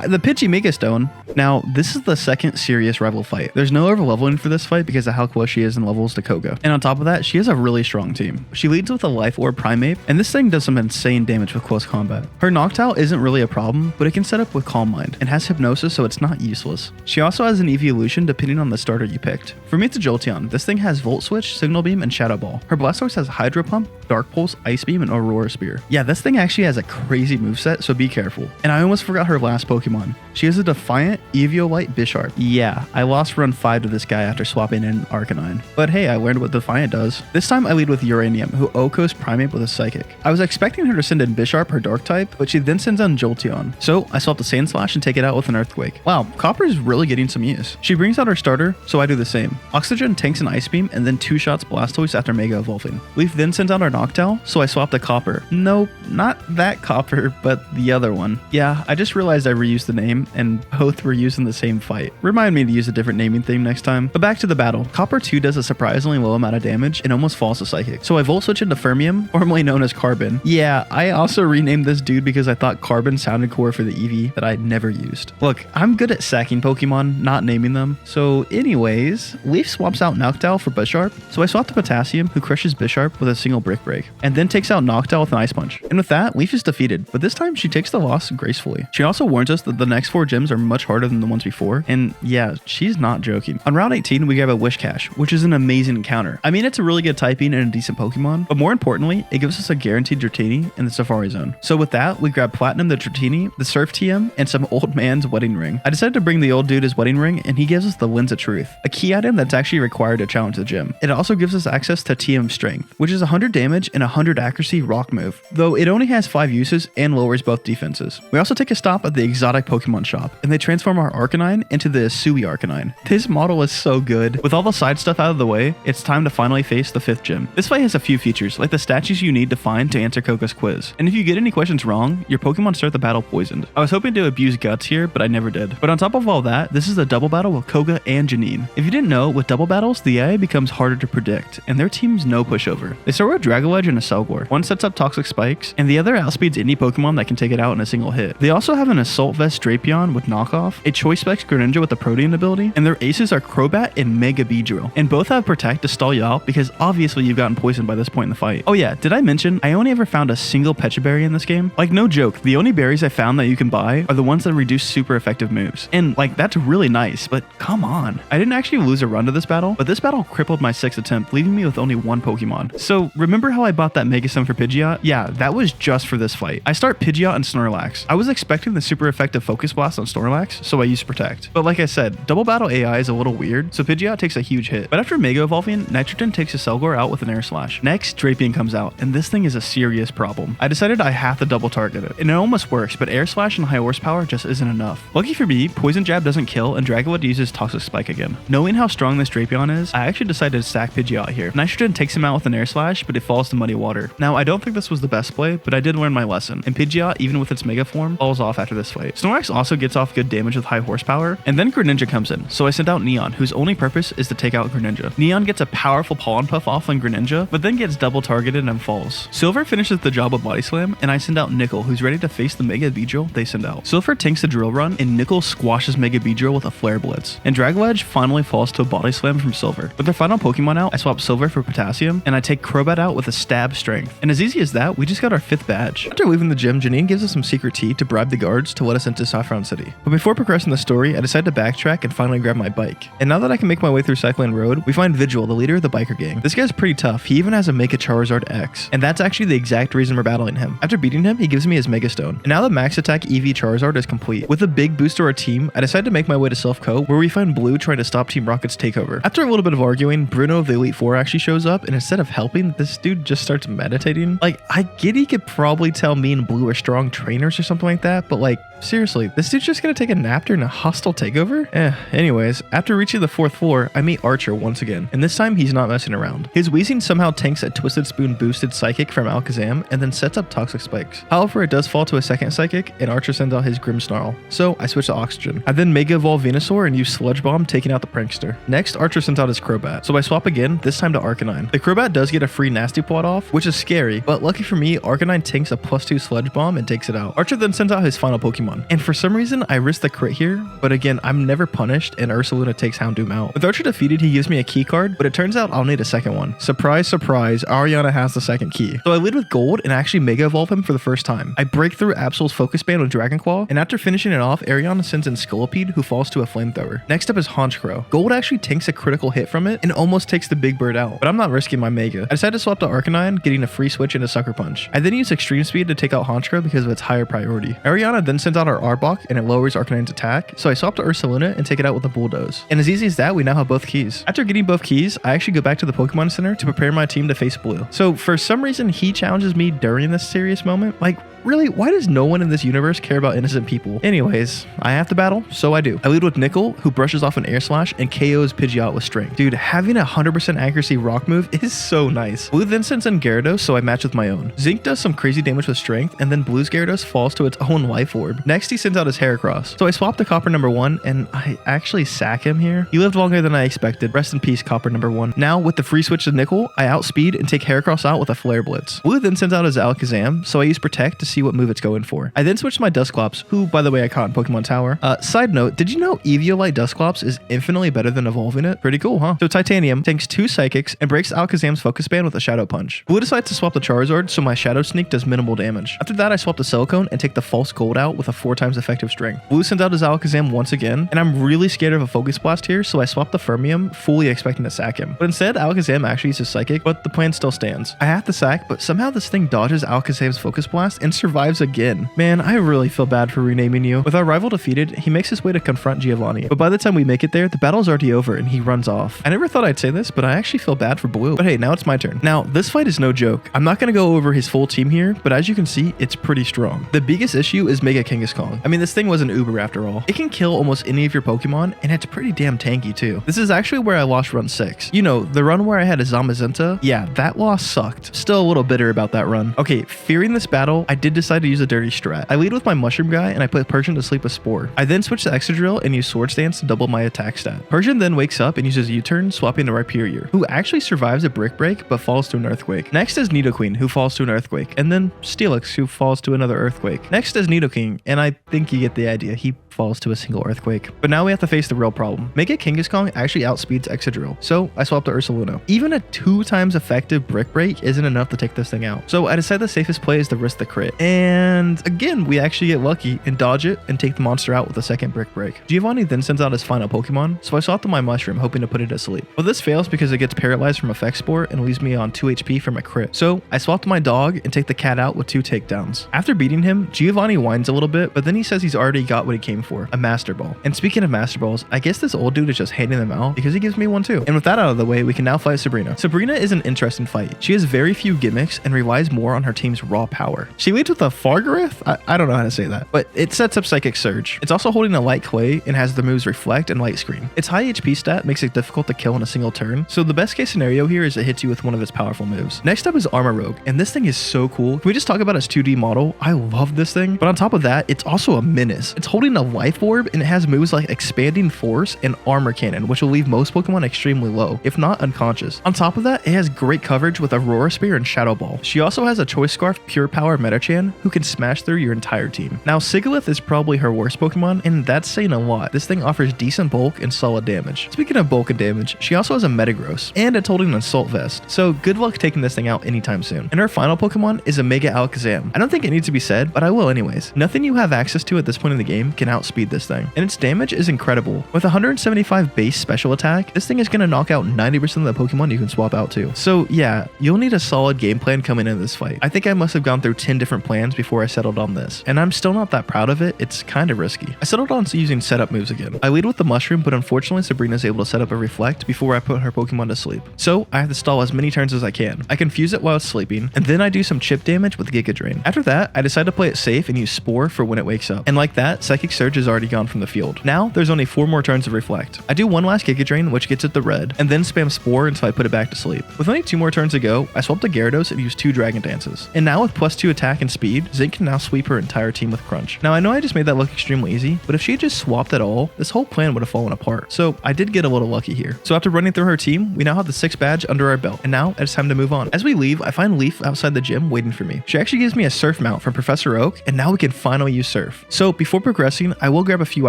the Pidgey Mega Stone. Now, this is the second serious rival fight. There's no over-leveling for this fight because of how close she is in levels to Koga. And on top of that, she has a really strong team. She leads with a Life Orb Primeape, and this thing does some insane damage with close combat. Her Noctowl isn't really a problem, but it can set up with Calm Mind, and has Hypnosis, so it's not useless. She also has an Evolution depending on the starter you picked. For me, it's a Jolteon. This thing has Volt Switch, Signal Beam, and Shadow Ball. Her Blastoise has Hydro Pump, Dark Pulse, Ice Beam, and Aurora Spear. Yeah, this thing actually has a crazy moveset, so be careful. And I almost forgot her last Pokemon. She has a Defiant Eviolite Bisharp. Yeah, I lost run 5 to this guy after swapping in Arcanine. But hey, I learned what Defiant does. This time I lead with Uranium, who OHKOs Primeape with a Psychic. I was expecting her to send in Bisharp, her Dark type, but she then sends on Jolteon. So I swap the Sandslash and take it out with an Earthquake. Wow, Copper is really getting some use. She brings out her starter, so I do the same. Oxygen tanks an Ice Beam and then 2 shots Blastoise after Mega Evolving. Leaf then sends out our Noctowl, so I swap the Copper. Nope, not that Copper, but the other one. Yeah, I just realized I reused the name and both were used in the same fight. Remind me to use a different naming theme next time. But back to the battle. Copper 2 does a surprisingly low amount of damage and almost falls to Psychic. So I Volt Switch into Fermium, formerly known as Carbon. Yeah, I also renamed this dude because I thought Carbon sounded cooler for the Eevee that I'd never used. Look, I'm good at sacking Pokemon, not naming them. So anyways, Leaf swaps out Noctowl for Bisharp. So I swap to Potassium, who crushes Bisharp with a single Brick Break, and then takes out Noctowl with an Ice Punch. And with that, Leaf is defeated, but this time she takes the loss gracefully. She also warns us that the next 4 gyms are much harder than the ones before, and yeah, she's not joking. On Route 18, we grab a Wish Cache, which is an amazing encounter. I mean, it's a really good typing and a decent Pokemon, but more importantly, it gives us a guaranteed Dratini in the Safari Zone. So with that, we grab Platinum the Dratini, the Surf TM, and some old man's wedding ring. I decided to bring the old dude his wedding ring, and he gives us the Lens of Truth, a key item that's actually required to challenge the gym. It also gives us access to TM Strength, which is 100 damage and 100 accuracy rock move, though it only has 5 uses and lowers both defenses. We also take a stop at the exotic Pokemon shop, and they transform our Arcanine into the Sui Arcanine. This model is so good. With all the side stuff out of the way, it's time to finally face the 5th gym. This fight has a few features, like the statues you need to find to answer Koga's quiz. And if you get any questions wrong, your Pokemon start the battle poisoned. I was hoping to abuse Guts here, but I never did. But on top of all that, this is a double battle with Koga and Janine. If you didn't know, with double battles, the AI becomes harder to predict, and their team's no pushover. They start with Dragoledge and a Selgor. One sets up Toxic Spikes, and the other outspeeds any Pokemon that can take it out in a single hit. They also have an Assault Vest Drapion with knockoff, a Choice Specs Greninja with a Protean ability, and their aces are Crobat and Mega Beedrill. And both have Protect to stall you out because obviously you've gotten poisoned by this point in the fight. Oh yeah, did I mention I only ever found a single Pecha Berry in this game? Like, no joke, the only berries I found that you can buy are the ones that reduce super effective moves. And like, that's really nice, but come on. I didn't actually lose a run to this battle, but this battle crippled my 6th attempt, leaving me with only 1 Pokemon. So remember how I bought that Mega Stone for Pidgeot? Yeah, that was just for this fight. I start Pidgeot and Snorlax. I was expecting the super effective Focus Blast on Snorlax, so I use Protect. But like I said, double battle AI is a little weird, so Pidgeot takes a huge hit. But after Mega Evolving, Nitrogen takes a Selgor out with an Air Slash. Next, Drapion comes out, and this thing is a serious problem. I decided I have to double target it, and it almost works, but Air Slash and high horsepower just isn't enough. Lucky for me, Poison Jab doesn't kill, and Dragonwood uses Toxic Spike again. Knowing how strong this Drapion is, I actually decided to sack Pidgeot here. Nitrogen takes him out with an Air Slash, but it falls to Muddy Water. Now, I don't think this was the best play, but I did learn my lesson, and Pidgeot, even with its Mega form, falls off after this fight. Snorlax also gets off good damage with high horsepower, and then Greninja comes in, so I sent out Neon, whose only purpose is to take out Greninja. Neon gets a powerful Pollen Puff off on Greninja, but then gets double targeted and falls. Silver finishes the job with Body Slam, and I send out Nickel, who's ready to face the Mega Beedrill they send out. Silver tanks the Drill Run, and Nickel squashes Mega Beedrill with a Flare Blitz. And Dragonwood finally falls to a Body Slam from Silver. With their final Pokemon out, I swap Silver for Potassium, and I take Crobat out with a Stab Strength. And as easy as that, we just got our 5th badge. After leaving the gym, Janine gives us some secret tea to bribe the guards to let us into Saffron City. But before progressing the story, I decide to backtrack and finally grab my bike. And now that I can make my way through Cyclone Road, we find Vigil, the leader of the biker gang. This guy's pretty tough. He even has a Mega Charizard X, and that's actually the exact reason we're battling him. After beating him, he gives me his Mega Stone. And now that Max Attack EV Charizard is complete, with a big boost to our team, I decide to make my way to Silph Co, where we find Blue trying to stop Team Rocket's takeover. After a little bit of arguing, Bruno of the Elite Four actually shows up, and instead of helping, this dude just starts meditating. Like, I get he could probably tell me and Blue are strong trainers or something like that, but like, seriously, this dude's just gonna take a nap during a hostile takeover? Anyways, after reaching the 4th floor, I meet Archer once again, and this time he's not messing around. His Weezing somehow tanks a Twisted Spoon boosted Psychic from Alakazam, and then sets up Toxic Spikes. However, it does fall to a second Psychic, and Archer sends out his Grimmsnarl, so I switch to Oxygen. I then Mega Evolve Venusaur and use Sludge Bomb, taking out the Prankster. Next, Archer sends out his Crobat, so I swap again, this time to Arcanine. The Crobat does get a free Nasty Plot off, which is scary, but lucky for me, Arcanine tanks a +2 Sludge Bomb and takes it out. Archer then sends out his final Pokemon, and for some reason, I risk the crit here, but again, I'm never punished, and Ursaluna takes Houndoom out. With Archer defeated, he gives me a key card, but it turns out I'll need a second one. Surprise, surprise, Ariana has the second key. So I lead with Gold and actually Mega Evolve him for the first time. I break through Absol's Focus Band with Dragon Claw, and after finishing it off, Ariana sends in Scolipede, who falls to a Flamethrower. Next up is Honchkrow. Gold actually tanks a critical hit from it and almost takes the big bird out, but I'm not risking my Mega. I decide to swap to Arcanine, getting a free switch into Sucker Punch. I then use Extreme Speed to take out Honchkrow because of its higher priority. Ariana then sends out our Arbok, and it lowers Arcanine's attack, so I swap to Ursaluna and take it out with a Bulldoze. And as easy as that, we now have both keys. After getting both keys, I actually go back to the Pokemon Center to prepare my team to face Blue. So for some reason, he challenges me during this serious moment. Like, really, why does no one in this universe care about innocent people? Anyways, I have to battle, so I do. I lead with Nickel, who brushes off an Air Slash and KOs Pidgeot with Strength. Dude, having a 100% accuracy rock move is so nice. Blue then sends in Gyarados, so I match with my own. Zinc does some crazy damage with Strength, and then Blue's Gyarados falls to its own Life Orb. Next, he sends out his Heracross. So I swap to Copper number 1, and I actually sack him here. He lived longer than I expected. Rest in peace, Copper number 1. Now, with the free switch to Nickel, I outspeed and take Heracross out with a Flare Blitz. Blue then sends out his Alakazam, so I use Protect to see what move it's going for. I then switch to my Dusclops, who, by the way, I caught in Pokemon Tower. Side note, did you know Eviolite Dusclops is infinitely better than evolving it? Pretty cool, huh? So Titanium tanks 2 Psychics and breaks Alakazam's Focus Band with a Shadow Punch. Blue decides to swap the Charizard, so my Shadow Sneak does minimal damage. After that, I swap the Silicone and take the False Gold out with a 4 times effective Strength. Blue sends out his Alakazam once again, and I'm really scared of a Focus Blast here, so I swap the Fermium, fully expecting to sack him. But instead, Alakazam actually uses Psychic, but the plan still stands. I have to sack, but somehow this thing dodges Alakazam's Focus Blast and survives again. Man, I really feel bad for renaming you. With our rival defeated, he makes his way to confront Giovanni, but by the time we make it there, the battle's already over and he runs off. I never thought I'd say this, but I actually feel bad for Blue. But hey, now it's my turn. Now, this fight is no joke. I'm not gonna go over his full team here, but as you can see, it's pretty strong. The biggest issue is Mega Kangaskong. I mean, this thing was an Uber after all. It can kill almost any of your Pokemon, and it's pretty damn tanky too. This is actually where I lost run 6. You know, the run where I had a Zamazenta? Yeah, that loss sucked. Still a little bitter about that run. Okay, fearing this battle, I did decide to use a dirty strat. I lead with my Mushroom guy, and I put Persian to sleep with Spore. I then switch to Excadrill and use Swords Dance to double my attack stat. Persian then wakes up and uses U-turn, swapping to Rhyperior, who actually survives a Brick Break but falls to an Earthquake. Next is Nidoqueen, who falls to an Earthquake, and then Steelix, who falls to another Earthquake. Next is Nidoking, and I think you get the idea. He falls to a single Earthquake. But now we have to face the real problem. Mega Kangaskong actually outspeeds Excadrill, so I swap to Ursaluna. Even a 2 times effective Brick Break isn't enough to take this thing out, so I decide the safest play is to risk the crit. And again, we actually get lucky and dodge it and take the monster out with a second Brick Break. Giovanni then sends out his final Pokemon, so I swap to my Mushroom, hoping to put it to sleep. But this fails because it gets paralyzed from Effect Spore and leaves me on 2 HP from a crit. So I swap to my dog and take the cat out with 2 takedowns. After beating him, Giovanni whines a little bit, but then he says he's already got what he came for, a Master Ball. And speaking of Master Balls, I guess this old dude is just handing them out because he gives me one too. And with that out of the way, we can now fight Sabrina. Sabrina is an interesting fight. She has very few gimmicks and relies more on her team's raw power. She leads with a Fargarith? I don't know how to say that, but it sets up Psychic Surge. It's also holding a Light Clay and has the moves Reflect and Light Screen. Its high HP stat makes it difficult to kill in a single turn, so the best case scenario here is it hits you with one of its powerful moves. Next up is Armor Rogue, and this thing is so cool. Can we just talk about its 2D model? I love this thing, but on top of that, it's also a menace. It's holding a Life Orb and it has moves like Expanding Force and Armor Cannon, which will leave most Pokemon extremely low, if not unconscious. On top of that, it has great coverage with Aurora Spear and Shadow Ball. She also has a Choice Scarf Pure Power Metachan who can smash through your entire team. Now, Sigilyph is probably her worst Pokemon, and that's saying a lot. This thing offers decent bulk and solid damage. Speaking of bulk and damage, she also has a Metagross, and it's holding an Assault Vest, so good luck taking this thing out anytime soon. And her final Pokemon is a Mega Alakazam. I don't think it needs to be said, but I will anyways. Nothing you have access to at this point in the game can outspeed this thing, and its damage is incredible. With 175 base special attack, this thing is going to knock out 90% of the Pokemon you can swap out to. So yeah, you'll need a solid game plan coming into this fight. I think I must have gone through 10 different plans before I settled on this, and I'm still not that proud of it. It's kind of risky. I settled on using setup moves again. I lead with the Mushroom, but unfortunately Sabrina's able to set up a Reflect before I put her Pokemon to sleep. So I have to stall as many turns as I can. I confuse it while it's sleeping, and then I do some chip damage with Giga Drain. After that, I decide to play it safe and use Spore for when it wakes up. And like that, Psychic Surge is already gone from the field. Now, there's only 4 more turns of Reflect. I do one last Giga Drain, which gets it the red, and then spam Spore until I put it back to sleep. With only 2 more turns to go, I swap to Gyarados and use 2 Dragon Dances. And now with +2 attack and speed, Zinc can now sweep her entire team with Crunch. Now I know I just made that look extremely easy, but if she had just swapped at all, this whole plan would have fallen apart. So I did get a little lucky here. So after running through her team, we now have the 6th badge under our belt, and now it's time to move on. As we leave, I find Leaf outside the gym waiting for me. She actually gives me a Surf mount from Professor Oak, and now we can finally use Surf. So before progressing, I will grab a few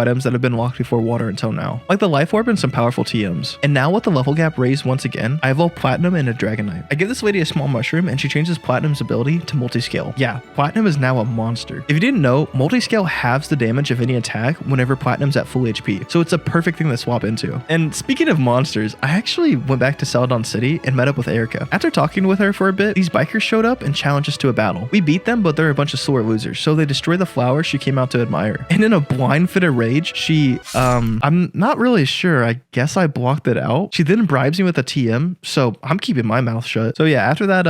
items that have been locked before water until now, like the Life Orb and some powerful TMs. And now with the level gap raised once again, I evolve Platinum and a Dragonite. I give this lady a small mushroom, and she changes Platinum's ability to Multiscale. Yeah, Platinum is now a monster. If you didn't know, Multiscale halves the damage of any attack whenever Platinum's at full HP, so it's a perfect thing to swap into. And speaking of monsters, I actually went back to Celadon City and met up with Erika. After talking with her for a bit, these bikers showed up and challenged us to a battle. We beat them, but they're a bunch of sore losers, so they destroy the flowers she came out to admire. And in a blind fit of rage, she, I'm not really sure, I guess I blocked it out. She then bribes me with a TM, so I'm keeping my mouth shut. So yeah, after that,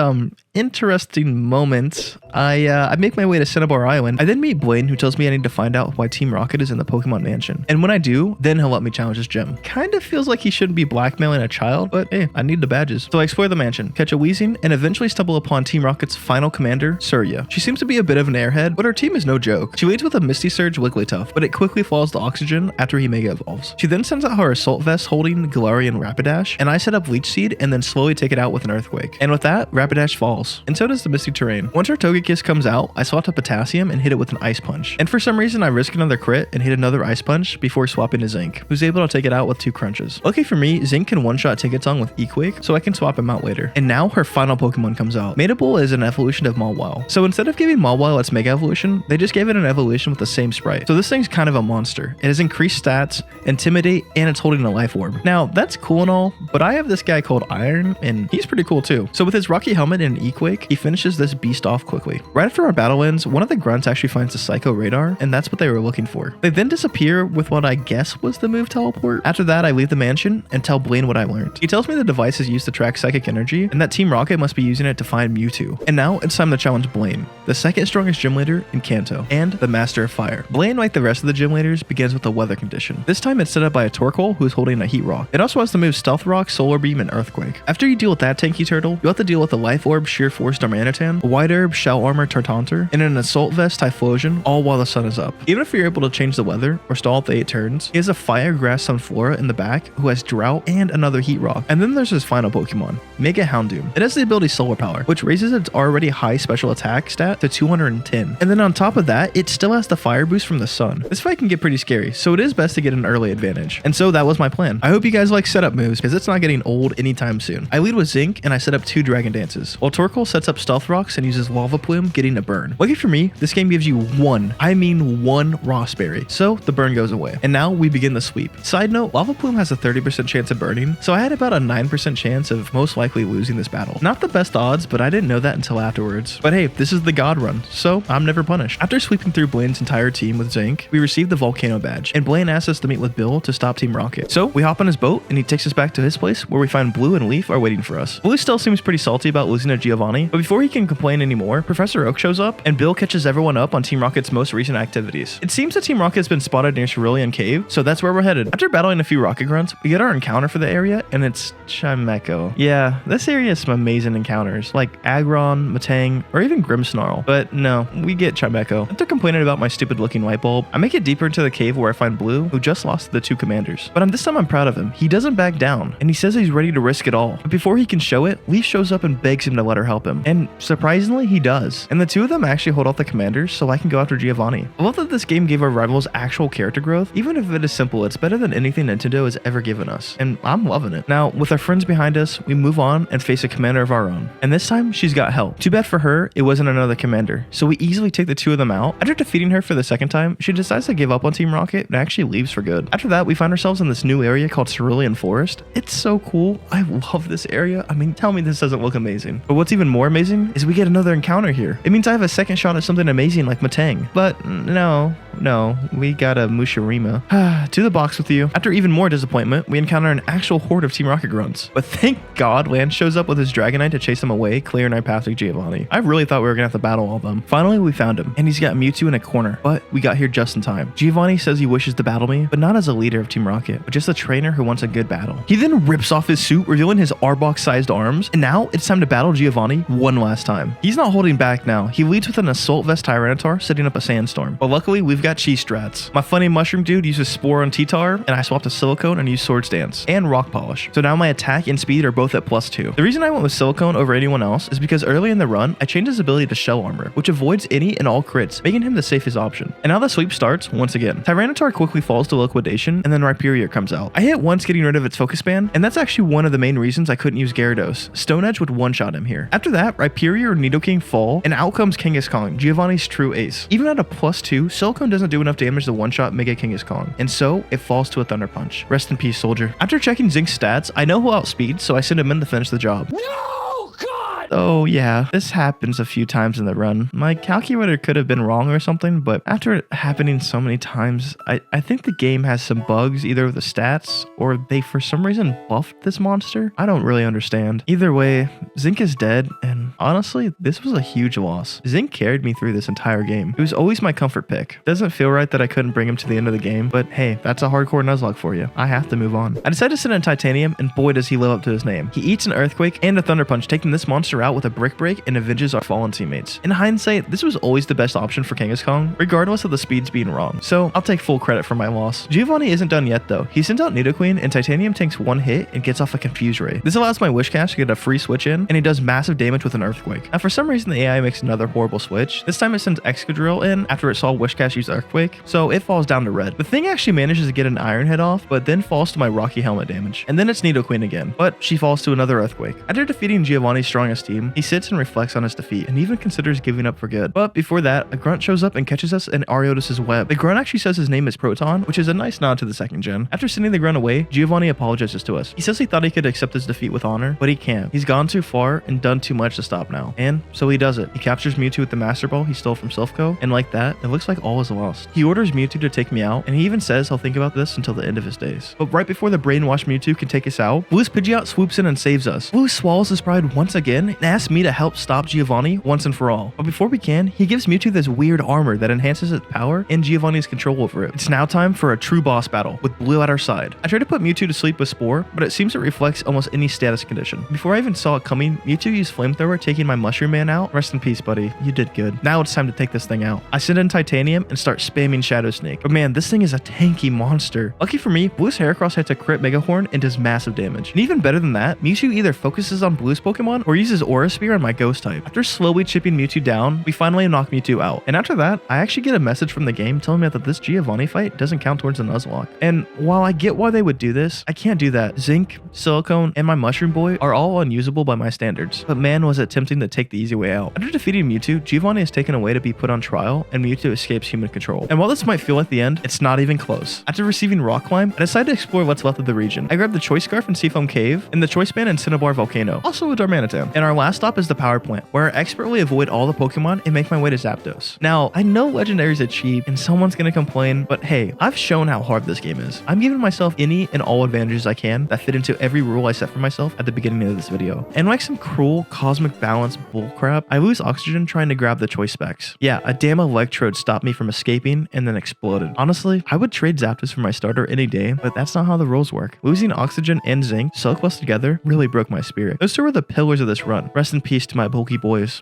interesting moment, I make my way to Cinnabar Island. I then meet Blaine, who tells me I need to find out why Team Rocket is in the Pokemon Mansion. And when I do, then he'll let me challenge his gym. Kind of feels like he shouldn't be blackmailing a child, but hey, I need the badges. So I explore the mansion, catch a Weezing, and eventually stumble upon Team Rocket's final commander, Surya. She seems to be a bit of an airhead, but her team is no joke. She leads with a Misty Surge Wigglytuff, but it quickly falls to Oxygen after he Mega Evolves. She then sends out her Assault Vest holding Galarian Rapidash, and I set up Leech Seed and then slowly take it out with an Earthquake. And with that, Rapidash falls. And so does the Misty Terrain. Once her Togekiss comes out, I swap to Potassium and hit it with an Ice Punch. And for some reason, I risk another crit and hit another Ice Punch before swapping to Zinc, who's able to take it out with 2 crunches. Lucky for me, Zinc can one-shot Ticketsong with E-Quake, so I can swap him out later. And now her final Pokemon comes out. Madeable is an evolution of Mawile. So instead of giving Mawile its Mega Evolution, they just gave it an evolution with the same sprite. So this thing's kind of a monster. It has increased stats, Intimidate, and it's holding a Life Orb. Now, that's cool and all, but I have this guy called Iron, and he's pretty cool too. So with his Rocky Helmet and E-Quake, he finishes this beast off quickly. Right after our battle ends, one of the grunts actually finds the Psycho Radar, and that's what they were looking for. They then disappear with what I guess was the move Teleport. After that, I leave the mansion and tell Blaine what I learned. He tells me the device is used to track psychic energy, and that Team Rocket must be using it to find Mewtwo. And now it's time to challenge Blaine, the second strongest gym leader in Kanto, and the Master of Fire. Blaine, like the rest of the gym leaders, begins with a weather condition. This time it's set up by a Torkoal who's holding a Heat Rock. It also has the moves Stealth Rock, Solar Beam, and Earthquake. After you deal with that tanky turtle, you have to deal with a Life Orb, Sheer Force Darmanitan, a White Herb, Shell Armor Tartantor, and an Assault Vest Typhlosion, all while the sun is up. Even if you're able to change the weather or stall the 8 turns, he has a Fire, Grass, Sunflora in the back who has Drought and another Heat Rock. And then there's his final Pokemon, Mega Houndoom. It has the ability Solar Power, which raises its already high special attack stat to 210. And then on top of that, it still has the Fire Boost from the sun. This fight can get pretty scary, so it is best to get an early advantage. And so that was my plan. I hope you guys like setup moves, because it's not getting old anytime soon. I lead with Zinc, and I set up 2 Dragon Dances. While Torkoal sets up Stealth Rocks and uses Lava Plume, getting a burn. Lucky for me, this game gives you one Ross Berry, so the burn goes away. And now we begin the sweep. Side note, Lava Plume has a 30% chance of burning, so I had about a 9% chance of most likely losing this battle. Not the best odds, but I didn't know that until afterwards. But hey, this is the God run, so I'm never punished. After sweeping through Blaine's entire team with Zinc, we received the Volcano badge, and Blaine asked us to meet with Bill to stop Team Rocket. So we hop on his boat, and he takes us back to his place, where we find Blue and Leaf are waiting for us. Blue still seems pretty salty about losing to Giovanni, but before he can complain anymore, Professor Oak shows up, and Bill catches everyone up on Team Rocket's most recent activities. It seems that Team Rocket has been spotted near Cerulean Cave, so that's where we're headed. After battling a few Rocket Grunts, we get our encounter for the area, and it's Chimecho. Yeah, this area has some amazing encounters, like Aggron, Matang, or even Grimmsnarl. But no, we get Chimecho. After complaining about my stupid looking light bulb, I make it deeper into the cave where I find Blue, who just lost the two commanders. But this time I'm proud of him. He doesn't back down, and he says he's ready to risk it all. But before he can show it, Leaf shows up and begs him to let her help him. And surprisingly, he does. And the two of them actually hold off the commanders, so I can go after Giovanni. I love that this game gave our rivals actual character growth. Even if it is simple, it's better than anything Nintendo has ever given us. And I'm loving it. Now, with our friends behind us, we move on and face a commander of our own. And this time, she's got help. Too bad for her, it wasn't another commander. So we easily take the two of them out. After defeating her for the second time, she decides to give up on Team Rocket and actually leaves for good. After that, we find ourselves in this new area called Cerulean Forest. It's so cool. I love this area. I mean, tell me this doesn't look amazing. But what's even more amazing is we get another encounter here. It means I have a second shot at something amazing like Matang. But no, we got a Mushirima. To the box with you. After even more disappointment, we encounter an actual horde of Team Rocket Grunts. But thank God Lance shows up with his Dragonite to chase them away, clear and Ipathic Giovanni. I really thought we were gonna have to battle all of them. Finally, we found him, and he's got Mewtwo in a corner, but we got here just in time. Giovanni says he wishes to battle me, but not as a leader of Team Rocket, but just a trainer who wants a good battle. He then rips off his suit, revealing his Arbok-sized arms, and now it's time to battle Giovanni one last time. He's not holding back now. He leads with an Assault Vest Tyranitar, setting up a Sandstorm. But luckily, we've got Cheese Strats. My funny mushroom dude uses Spore on T-Tar, and I swapped to Silicone and used Swords Dance, and Rock Polish. So now my attack and speed are both at +2. The reason I went with Silicone over anyone else is because early in the run, I changed his ability to Shell Armor, which avoids any and all crits, making him the safest option. And now the sweep starts once again. Tyranitar quickly falls to Liquidation, and then Rhyperior comes out. I hit once getting rid of its Focus Band, and that's actually one of the main reasons I couldn't use Gyarados. Stone Edge would one-shot him here. After that, Rhyperior or Nidoking fall, and out comes Kangaskhan, Giovanni's true ace. Even at a +2, Silicone doesn't do enough damage to one-shot Mega Kangaskhan, and so it falls to a Thunder Punch. Rest in peace, soldier. After checking Zinc's stats, I know he'll outspeed, so I send him in to finish the job. No, God! Oh yeah, this happens a few times in the run. My calculator could have been wrong or something, but after it happening so many times, I think the game has some bugs, either with the stats or they for some reason buffed this monster. I don't really understand. Either way, Zinc is dead, and honestly, this was a huge loss. Zinc carried me through this entire game. It was always my comfort pick. Doesn't feel right that I couldn't bring him to the end of the game, but hey, that's a hardcore Nuzlocke for you. I have to move on. I decided to send in Titanium, and boy does he live up to his name. He eats an Earthquake and a Thunder Punch, taking this monster out with a Brick Break and avenges our fallen teammates. In hindsight, this was always the best option for Kangaskhan, regardless of the speeds being wrong, so I'll take full credit for my loss. Giovanni isn't done yet though. He sends out Nidoqueen, and Titanium takes one hit and gets off a Confuse Ray. This allows my Wishcash to get a free switch in, and he does massive damage with an Earthquake. Now for some reason the AI makes another horrible switch. This time it sends Excadrill in after it saw Wishcash use Earthquake, so it falls down to red. The thing actually manages to get an Iron Head off, but then falls to my Rocky Helmet damage. And then it's Nidoqueen again, but she falls to another Earthquake. After defeating Giovanni's strongest team, he sits and reflects on his defeat, and even considers giving up for good. But before that, a Grunt shows up and catches us in Ariodis' web. The Grunt actually says his name is Proton, which is a nice nod to the second gen. After sending the Grunt away, Giovanni apologizes to us. He says he thought he could accept his defeat with honor, but he can't. He's gone too far and done too much to stop now. And so he does it. He captures Mewtwo with the Master Ball he stole from Silph Co, and like that, it looks like all is lost. He orders Mewtwo to take me out, and he even says he'll think about this until the end of his days. But right before the brainwashed Mewtwo can take us out, Blue's Pidgeot swoops in and saves us. Blue swallows his pride once again and asks me to help stop Giovanni once and for all. But before we can, he gives Mewtwo this weird armor that enhances its power and Giovanni's control over it. It's now time for a true boss battle, with Blue at our side. I try to put Mewtwo to sleep with Spore, but it seems it reflects almost any status condition. Before I even saw it coming, Mewtwo used Flamethrower, taking my Mushroom Man out. Rest in peace, buddy. You did good. Now it's time to take this thing out. I send in Titanium and start spamming Shadow Sneak. But man, this thing is a tanky monster. Lucky for me, Blue's Heracross hits a crit Mega Horn and does massive damage. And even better than that, Mewtwo either focuses on Blue's Pokemon or uses Aura Spear on my Ghost type. After slowly chipping Mewtwo down, we finally knock Mewtwo out. And after that, I actually get a message from the game telling me that this Giovanni fight doesn't count towards the Nuzlocke. And while I get why they would do this, I can't do that. Zinc, Silicone, and my Mushroom Boy are all unusable by my standards. But man, was it tempting to take the easy way out. After defeating Mewtwo, Giovanni is taken away to be put on trial, and Mewtwo escapes human control. And while this might feel like the end, it's not even close. After receiving Rock Climb, I decided to explore what's left of the region. I grabbed the Choice Scarf in Seafoam Cave, and the Choice Band in Cinnabar Volcano, also a Darmanitan. And our last stop is the Power Plant, where I expertly avoid all the Pokemon and make my way to Zapdos. Now, I know Legendaries are cheap, and someone's gonna complain, but hey, I've shown how hard this game is. I'm giving myself any and all advantages I can that fit into every rule I set for myself at the beginning of this video. And like some cruel cosmic balance bullcrap, I lose oxygen trying to grab the choice specs. Yeah, a damn Electrode stopped me from escaping and then exploded. Honestly, I would trade Zapdos for my starter any day, but that's not how the rules work. Losing oxygen and zinc so close together really broke my spirit. Those two were the pillars of this run. Rest in peace to my bulky boys.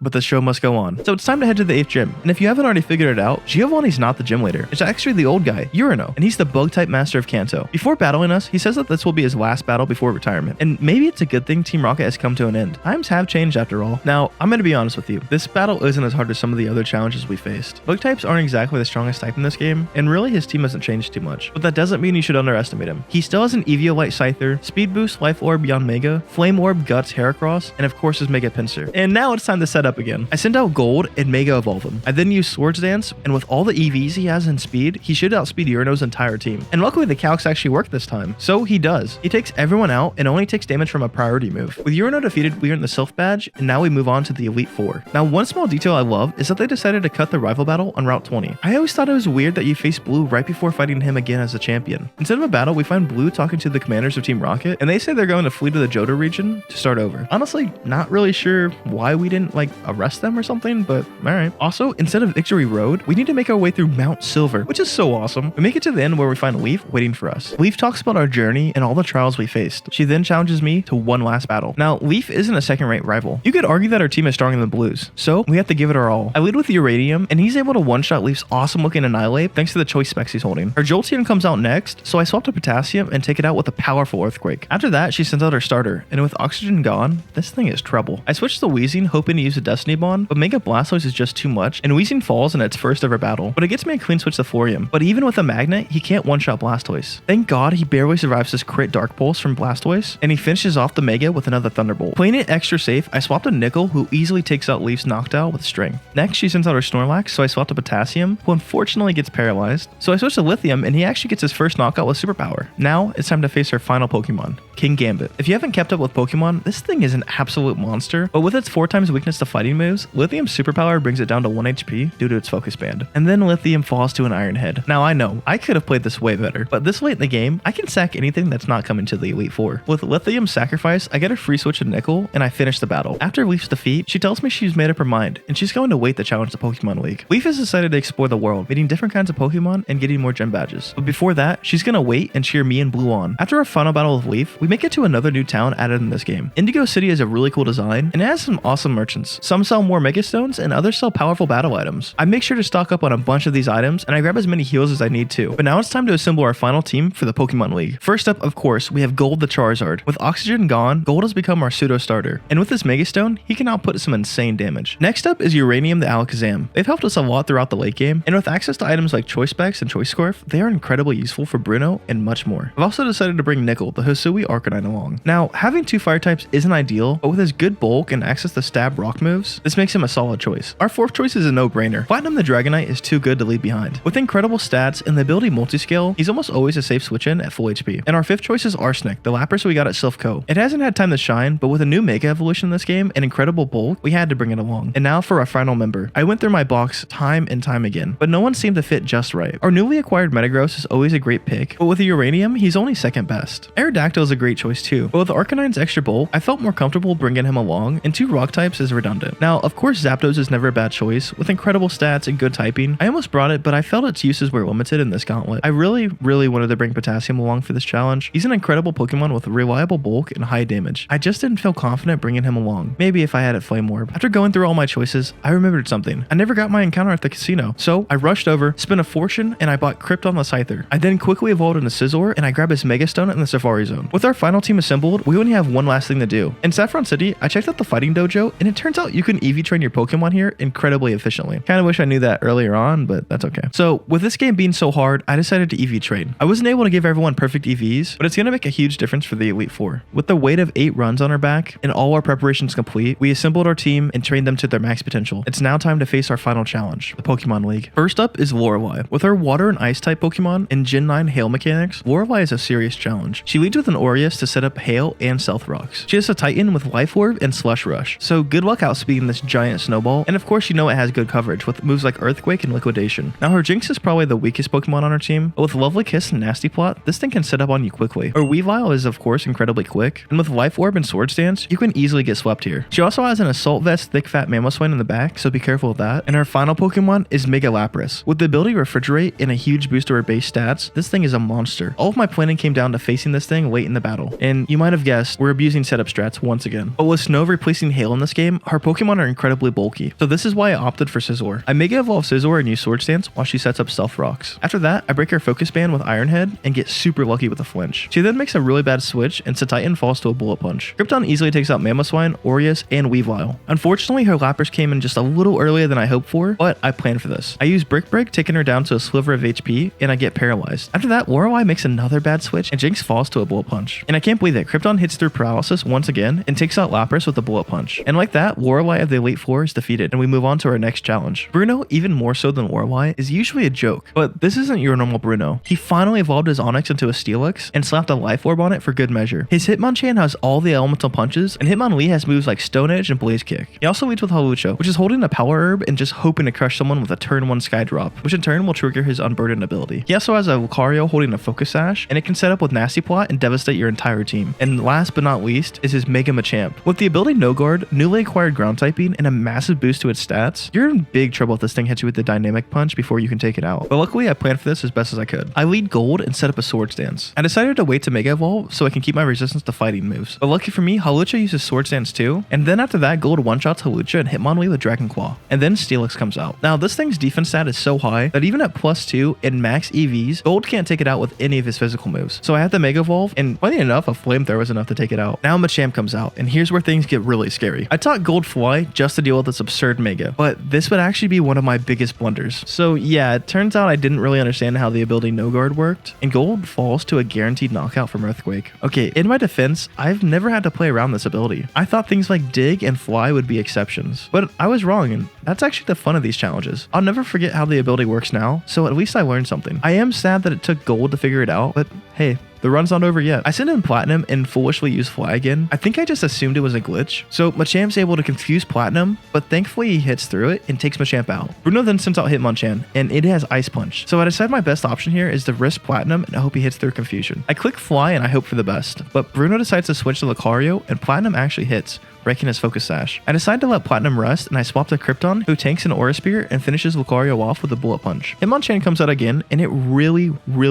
But the show must go on. So it's time to head to the 8th gym. And if you haven't already figured it out, Giovanni's not the gym leader. It's actually the old guy, Urano, and he's the bug-type master of Kanto. Before battling us, he says that this will be his last battle before retirement. And maybe it's a good thing Team Rocket has come to an end. Times have changed after all. Now, I'm going to be honest with you. This battle isn't as hard as some of the other challenges we faced. Bug-types aren't exactly the strongest type in this game, and really his team hasn't changed too much. But that doesn't mean you should underestimate him. He still has an Eviolite Scyther, Speed Boost, Life Orb beyond Mega, Flame Orb, Guts, Heracross, and of course his Mega Pinsir. And now it's time to set up again. I send out Gold and Mega Evolve him. I then use Swords Dance, and with all the EVs he has in speed, he should outspeed Urano's entire team. And luckily the calcs actually worked this time. So he does. He takes everyone out and only takes damage from a priority move. With Urano defeated, we earn the Silph badge, and now we move on to the Elite Four. Now one small detail I love is that they decided to cut the rival battle on Route 20. I always thought it was weird that you face Blue right before fighting him again as a champion. Instead of a battle, we find Blue talking to the commanders of Team Rocket, and they say they're going to flee to the Johto region to start over. Honestly, not really sure why we didn't arrest them or something, but alright. Also, instead of Victory Road, we need to make our way through Mount Silver, which is so awesome. We make it to the end where we find Leaf waiting for us. Leaf talks about our journey and all the trials we faced. She then challenges me to one last battle. Now, Leaf isn't a second-rate rival. You could argue that our team is stronger than Blue's, so we have to give it our all. I lead with Uranium, and he's able to one-shot Leaf's awesome-looking Annihilate thanks to the choice specs he's holding. Her Jolteon comes out next, so I swap to Potassium and take it out with a powerful Earthquake. After that, she sends out her starter, and with Oxygen gone, this thing is trouble. I switch to Weezing, hoping to use a Destiny Bond, but Mega Blastoise is just too much, and Weezing falls in its first ever battle. But it gets me a clean switch to Florium. But even with a Magnet, he can't one-shot Blastoise. Thank God he barely survives this crit Dark Pulse from Blastoise, and he finishes off the Mega with another Thunderbolt. Playing it extra safe, I swapped to Nickel, who easily takes out Leaf's Noctowl with Strength. Next, she sends out her Snorlax, so I swap to Potassium, who unfortunately gets paralyzed. So I switch to Lithium, and he actually gets his first knockout with Superpower. Now, it's time to face our final Pokemon, King Gambit. If you haven't kept up with Pokemon, this thing is an absolute monster, but with its 4 times weakness to fighting moves, Lithium's Superpower brings it down to 1 HP due to its Focus Band. And then Lithium falls to an Iron Head. Now I know, I could have played this way better, but this late in the game, I can sack anything that's not coming to the Elite Four. With Lithium's sacrifice, I get a free switch to Nickel, and I finish the battle. After Leaf's defeat, she tells me she's made up her mind, and she's going to wait to challenge the Pokemon League. Leaf has decided to explore the world, meeting different kinds of Pokemon and getting more gem badges. But before that, she's gonna wait and cheer me and Blue on. After our final battle with Leaf, we make it to another new town added in this game. Indigo City is a really cool design, and it has some awesome merchants. Some sell more Megastones, and others sell powerful battle items. I make sure to stock up on a bunch of these items, and I grab as many heals as I need to. But now it's time to assemble our final team for the Pokemon League. First up, of course, we have Gold the Charizard. With Oxygen gone, Gold has become our pseudo starter, and with this Megastone, he can output some insane damage. Next up is Uranium the Alakazam. They've helped us a lot throughout the late game, and with access to items like Choice Specs and Choice Scarf, they are incredibly useful for Bruno and much more. I've also decided to bring Nickel, the Hisui Arcanine, along. Now, having 2 fire types isn't ideal, but with his good bulk and access to stab rock moves, this makes him a solid choice. Our 4th choice is a no-brainer. Platinum the Dragonite is too good to leave behind. With incredible stats and the ability multiscale, he's almost always a safe switch in at full HP. And our 5th choice is Arsenic, the Lapras we got at Silph Co. It hasn't had time to shine, but with a new Mega Evolution in this game and incredible bulk, we had to bring it along. And now for our final member. I went through my box time and time again, but no one seemed to fit just right. Our newly acquired Metagross is always a great pick, but with the Uranium, he's only 2nd best. Aerodactyl is a great choice too, but with Arcanine's extra bulk, I felt more comfortable bringing him along, and 2 rock types is redundant. confident. Now, of course, Zapdos is never a bad choice. With incredible stats and good typing, I almost brought it, but I felt its uses were limited in this gauntlet. I really wanted to bring Potassium along for this challenge. He's an incredible Pokemon with reliable bulk and high damage. I just didn't feel confident bringing him along. Maybe if I had it Flame Orb. After going through all my choices, I remembered something. I never got my encounter at the casino, so I rushed over, spent a fortune, and I bought Krypton the Scyther. I then quickly evolved into Scizor, and I grabbed his Mega Stone in the Safari Zone. With our final team assembled, we only have one last thing to do. In Saffron City, I checked out the fighting dojo, and it turns out you can EV train your Pokemon here incredibly efficiently. Kinda wish I knew that earlier on, but that's okay. So, with this game being so hard, I decided to EV train. I wasn't able to give everyone perfect EVs, but it's gonna make a huge difference for the Elite Four. With the weight of 8 runs on our back, and all our preparations complete, we assembled our team and trained them to their max potential. It's now time to face our final challenge, the Pokemon League. First up is Lorelei. With her water and ice type Pokemon and Gen 9 hail mechanics, Lorelei is a serious challenge. She leads with an Aureus to set up hail and Stealth Rocks. She has a Titan with Life Orb and Slush Rush, so good luck outspeeding this giant snowball, and of course you know it has good coverage with moves like Earthquake and Liquidation. Now her Jinx is probably the weakest Pokemon on her team, but with Lovely Kiss and Nasty Plot, this thing can set up on you quickly. Her Weavile is of course incredibly quick, and with Life Orb and Sword Stance, you can easily get swept here. She also has an Assault Vest Thick Fat Mamoswine in the back, so be careful with that. And her final Pokemon is Mega Lapras. With the ability Refrigerate and a huge boost to her base stats, this thing is a monster. All of my planning came down to facing this thing late in the battle, and you might have guessed, we're abusing setup strats once again. But with Snow replacing Hail in this game, her Pokemon are incredibly bulky, so this is why I opted for Scizor. I Mega Evolve Scizor and use Sword Stance while she sets up Stealth Rocks. After that, I break her Focus Band with Iron Head and get super lucky with a flinch. She then makes a really bad switch and Titan falls to a Bullet Punch. Krypton easily takes out Mamoswine, Aureus, and Weavile. Unfortunately, her Lapras came in just a little earlier than I hoped for, but I planned for this. I use Brick Break, taking her down to a sliver of HP, and I get paralyzed. After that, Lorelei makes another bad switch, and Jinx falls to a Bullet Punch. And I can't believe it, Krypton hits through paralysis once again, and takes out Lapras with a Bullet Punch. And like that, Lorelei of the Elite Four is defeated, and we move on to our next challenge. Bruno, even more so than Lorelei, is usually a joke, but this isn't your normal Bruno. He finally evolved his Onix into a Steelix, and slapped a Life Orb on it for good measure. His Hitmonchan has all the elemental punches, and Hitmonlee has moves like Stone Edge and Blaze Kick. He also leads with Hawlucha, which is holding a Power Herb and just hoping to crush someone with a turn 1 Sky Drop, which in turn will trigger his Unburdened ability. He also has a Lucario holding a Focus Sash, and it can set up with Nasty Plot and devastate your entire team. And last but not least is his Mega Machamp. With the ability No Guard, newly acquired ground typing, and a massive boost to its stats, you're in big trouble if this thing hits you with the Dynamic Punch before you can take it out. But luckily I planned for this as best as I could. I lead Gold and set up a Sword Stance. I decided to wait to Mega Evolve so I can keep my resistance to fighting moves. But lucky for me, Hawlucha uses Sword Stance too, and then after that, Gold one-shots Hawlucha and Hitmonlee with Dragon Claw. And then Steelix comes out. Now this thing's defense stat is so high that even at +2 and max EVs, Gold can't take it out with any of his physical moves. So I had to Mega Evolve, and funny enough, a Flamethrower was enough to take it out. Now Machamp comes out, and here's where things get really scary. I taught Gold Fly just to deal with this absurd Mega, but this would actually be one of my biggest blunders. So yeah, it turns out I didn't really understand how the ability No Guard worked, and Gold falls to a guaranteed knockout from Earthquake. Okay, in my defense, I've never had to play around this ability. I thought things like Dig and Fly would be exceptions, but I was wrong, and that's actually the fun of these challenges. I'll never forget how the ability works now, so at least I learned something. I am sad that it took Gold to figure it out, but hey, the run's not over yet. I sent in Platinum and foolishly used Fly again. I think I just assumed it was a glitch. So Machamp's able to confuse Platinum, but thankfully he hits through it and takes Machamp out. Bruno then sends out Hitmonchan, and it has Ice Punch. So I decided my best option here is to risk Platinum and I hope he hits through Confusion. I click Fly and I hope for the best, but Bruno decides to switch to Lucario and Platinum actually hits, breaking his Focus Sash. I decide to let Platinum rest, and I swap to Krypton, who tanks an Aura Spear and finishes Lucario off with a Bullet Punch. Hitmonchan comes out again, and it really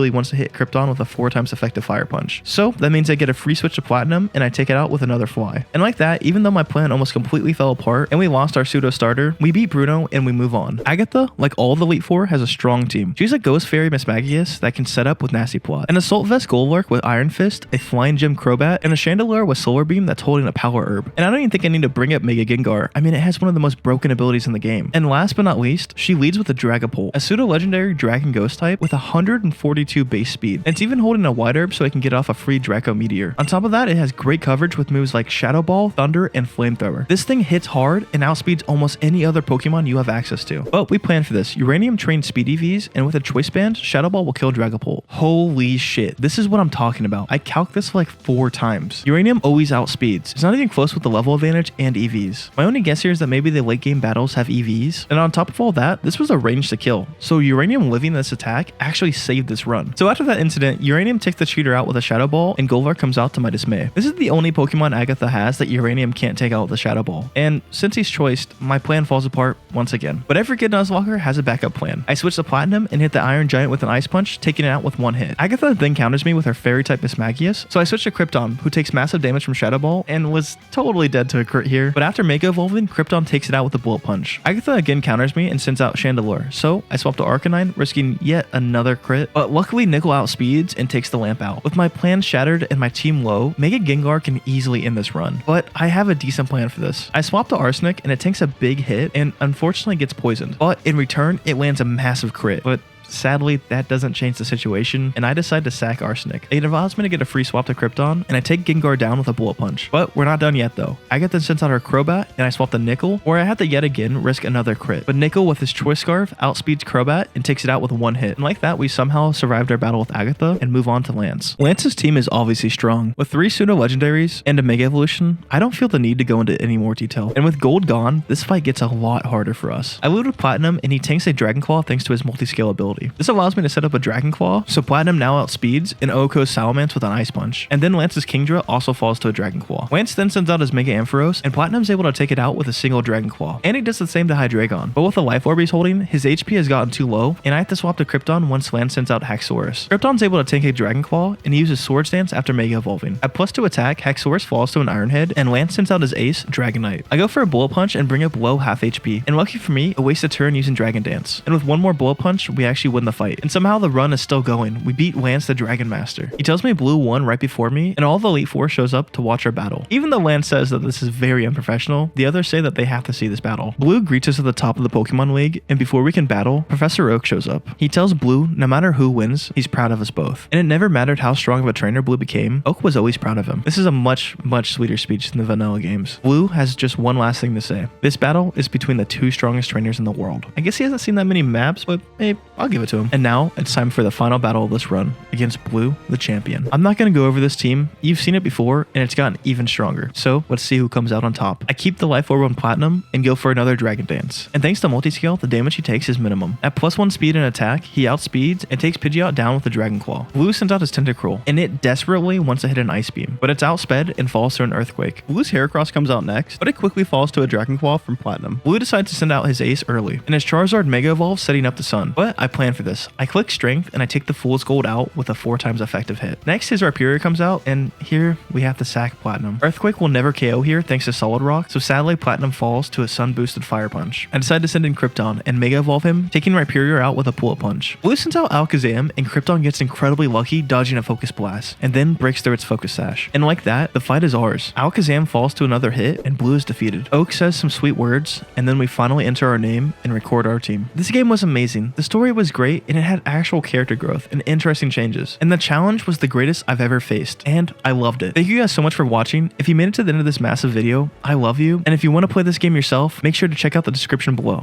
wants to hit Krypton with a 4 times effective Fire Punch. So that means I get a free switch to Platinum, and I take it out with another Fly. And like that, even though my plan almost completely fell apart, and we lost our pseudo starter, we beat Bruno, and we move on. Agatha, like all the Elite Four, has a strong team. She's a Ghost Fairy Mismagius that can set up with Nasty Plot, an Assault Vest Golurk with Iron Fist, a Flying Gym Crobat, and a Chandelure with Solar Beam that's holding a Power Herb. And I don't even think I need to bring up Mega Gengar. I mean, it has one of the most broken abilities in the game. And last but not least, she leads with a Dragapult, a pseudo-legendary Dragon Ghost type with 142 base speed. And it's even holding a Wide Herb so I can get off a free Draco Meteor. On top of that, it has great coverage with moves like Shadow Ball, Thunder, and Flamethrower. This thing hits hard and outspeeds almost any other Pokemon you have access to. But we planned for this. Uranium trained Speed EVs, and with a Choice Band, Shadow Ball will kill Dragapult. Holy shit. This is what I'm talking about. I calced this like 4 times. Uranium always outspeeds. It's not even close with the level level advantage and EVs. My only guess here is that maybe the late game battles have EVs, and on top of all that, this was a range to kill, so Uranium living this attack actually saved this run. So after that incident, Uranium takes the cheater out with a Shadow Ball, and Golvar comes out to my dismay. This is the only Pokemon Agatha has that Uranium can't take out with a Shadow Ball, and since he's choiced, my plan falls apart once again. But every good Nuzlocker has a backup plan. I switch to Platinum and hit the Iron Giant with an Ice Punch, taking it out with one hit. Agatha then counters me with her Fairy type Mismagius, so I switch to Krypton, who takes massive damage from Shadow Ball and was totally dead to a crit here. But after Mega Evolving, Krypton takes it out with a Bullet Punch. Agatha again counters me and sends out Chandelure, so I swap to Arcanine, risking yet another crit. But luckily Nickel outspeeds and takes the lamp out. With my plan shattered and my team low, Mega Gengar can easily end this run. But I have a decent plan for this. I swap to Arsenic and it takes a big hit and unfortunately gets poisoned. But in return, it lands a massive crit. But sadly, that doesn't change the situation, and I decide to sack Arsenic. It allows me to get a free swap to Krypton, and I take Gengar down with a Bullet Punch. But we're not done yet though. Agatha sends out her Crobat, and I swap the Nickel, where I have to yet again risk another crit. But Nickel with his Choice Scarf outspeeds Crobat and takes it out with one hit. And like that, we somehow survived our battle with Agatha and move on to Lance. Lance's team is obviously strong. With 3 Pseudo Legendaries and a Mega Evolution, I don't feel the need to go into any more detail. And with Gold gone, this fight gets a lot harder for us. I loot with Platinum, and he tanks a Dragon Claw thanks to his multi-scale ability. This allows me to set up a Dragon Claw, so Platinum now outspeeds and Oko's Salamence with an Ice Punch. And then Lance's Kingdra also falls to a Dragon Claw. Lance then sends out his Mega Ampharos, and Platinum's able to take it out with a single Dragon Claw. And he does the same to Hydreigon. But with the Life Orb he's holding, his HP has gotten too low, and I have to swap to Krypton once Lance sends out Haxorus. Krypton's able to tank a Dragon Claw, and he uses Swords Dance after Mega Evolving. At +2 attack, Haxorus falls to an Iron Head, and Lance sends out his ace, Dragonite. I go for a Bullet Punch and bring up low half HP, and lucky for me, it wastes a turn using Dragon Dance. And with one more Bullet Punch, we actually win the fight. And somehow the run is still going. We beat Lance the Dragon Master. He tells me Blue won right before me, and all the Elite Four shows up to watch our battle. Even though Lance says that this is very unprofessional, the others say that they have to see this battle. Blue greets us at the top of the Pokemon League, and before we can battle, Professor Oak shows up. He tells Blue no matter who wins, he's proud of us both. And it never mattered how strong of a trainer Blue became, Oak was always proud of him. This is a much sweeter speech than the vanilla games. Blue has just one last thing to say. This battle is between the 2 strongest trainers in the world. I guess he hasn't seen that many maps, but hey, I'll give it to him. And now it's time for the final battle of this run against Blue, the champion. I'm not going to go over this team. You've seen it before, and it's gotten even stronger. So let's see who comes out on top. I keep the Life Orb on Platinum and go for another Dragon Dance. And thanks to Multiscale, the damage he takes is minimum. At +1 speed and attack, he outspeeds and takes Pidgeot down with the Dragon Claw. Blue sends out his Tentacruel, and it desperately wants to hit an Ice Beam, but it's outsped and falls to an Earthquake. Blue's Heracross comes out next, but it quickly falls to a Dragon Claw from Platinum. Blue decides to send out his Ace early, and his Charizard Mega Evolves, setting up the Sun. But I plan for this. I click Strength, and I take the Fool's Gold out with a 4 times effective hit. Next, his Rhyperior comes out, and here we have to sack Platinum. Earthquake will never KO here thanks to Solid Rock, so sadly Platinum falls to a Sun-boosted Fire Punch. I decide to send in Krypton and Mega Evolve him, taking Rhyperior out with a Bullet Punch. Blue sends out Alakazam, and Krypton gets incredibly lucky, dodging a Focus Blast, and then breaks through its Focus Sash. And like that, the fight is ours. Alakazam falls to another hit, and Blue is defeated. Oak says some sweet words, and then we finally enter our name and record our team. This game was amazing. The story was great, and it had actual character growth and interesting changes. And the challenge was the greatest I've ever faced, and I loved it. Thank you guys so much for watching. If you made it to the end of this massive video, I love you. And if you want to play this game yourself, make sure to check out the description below.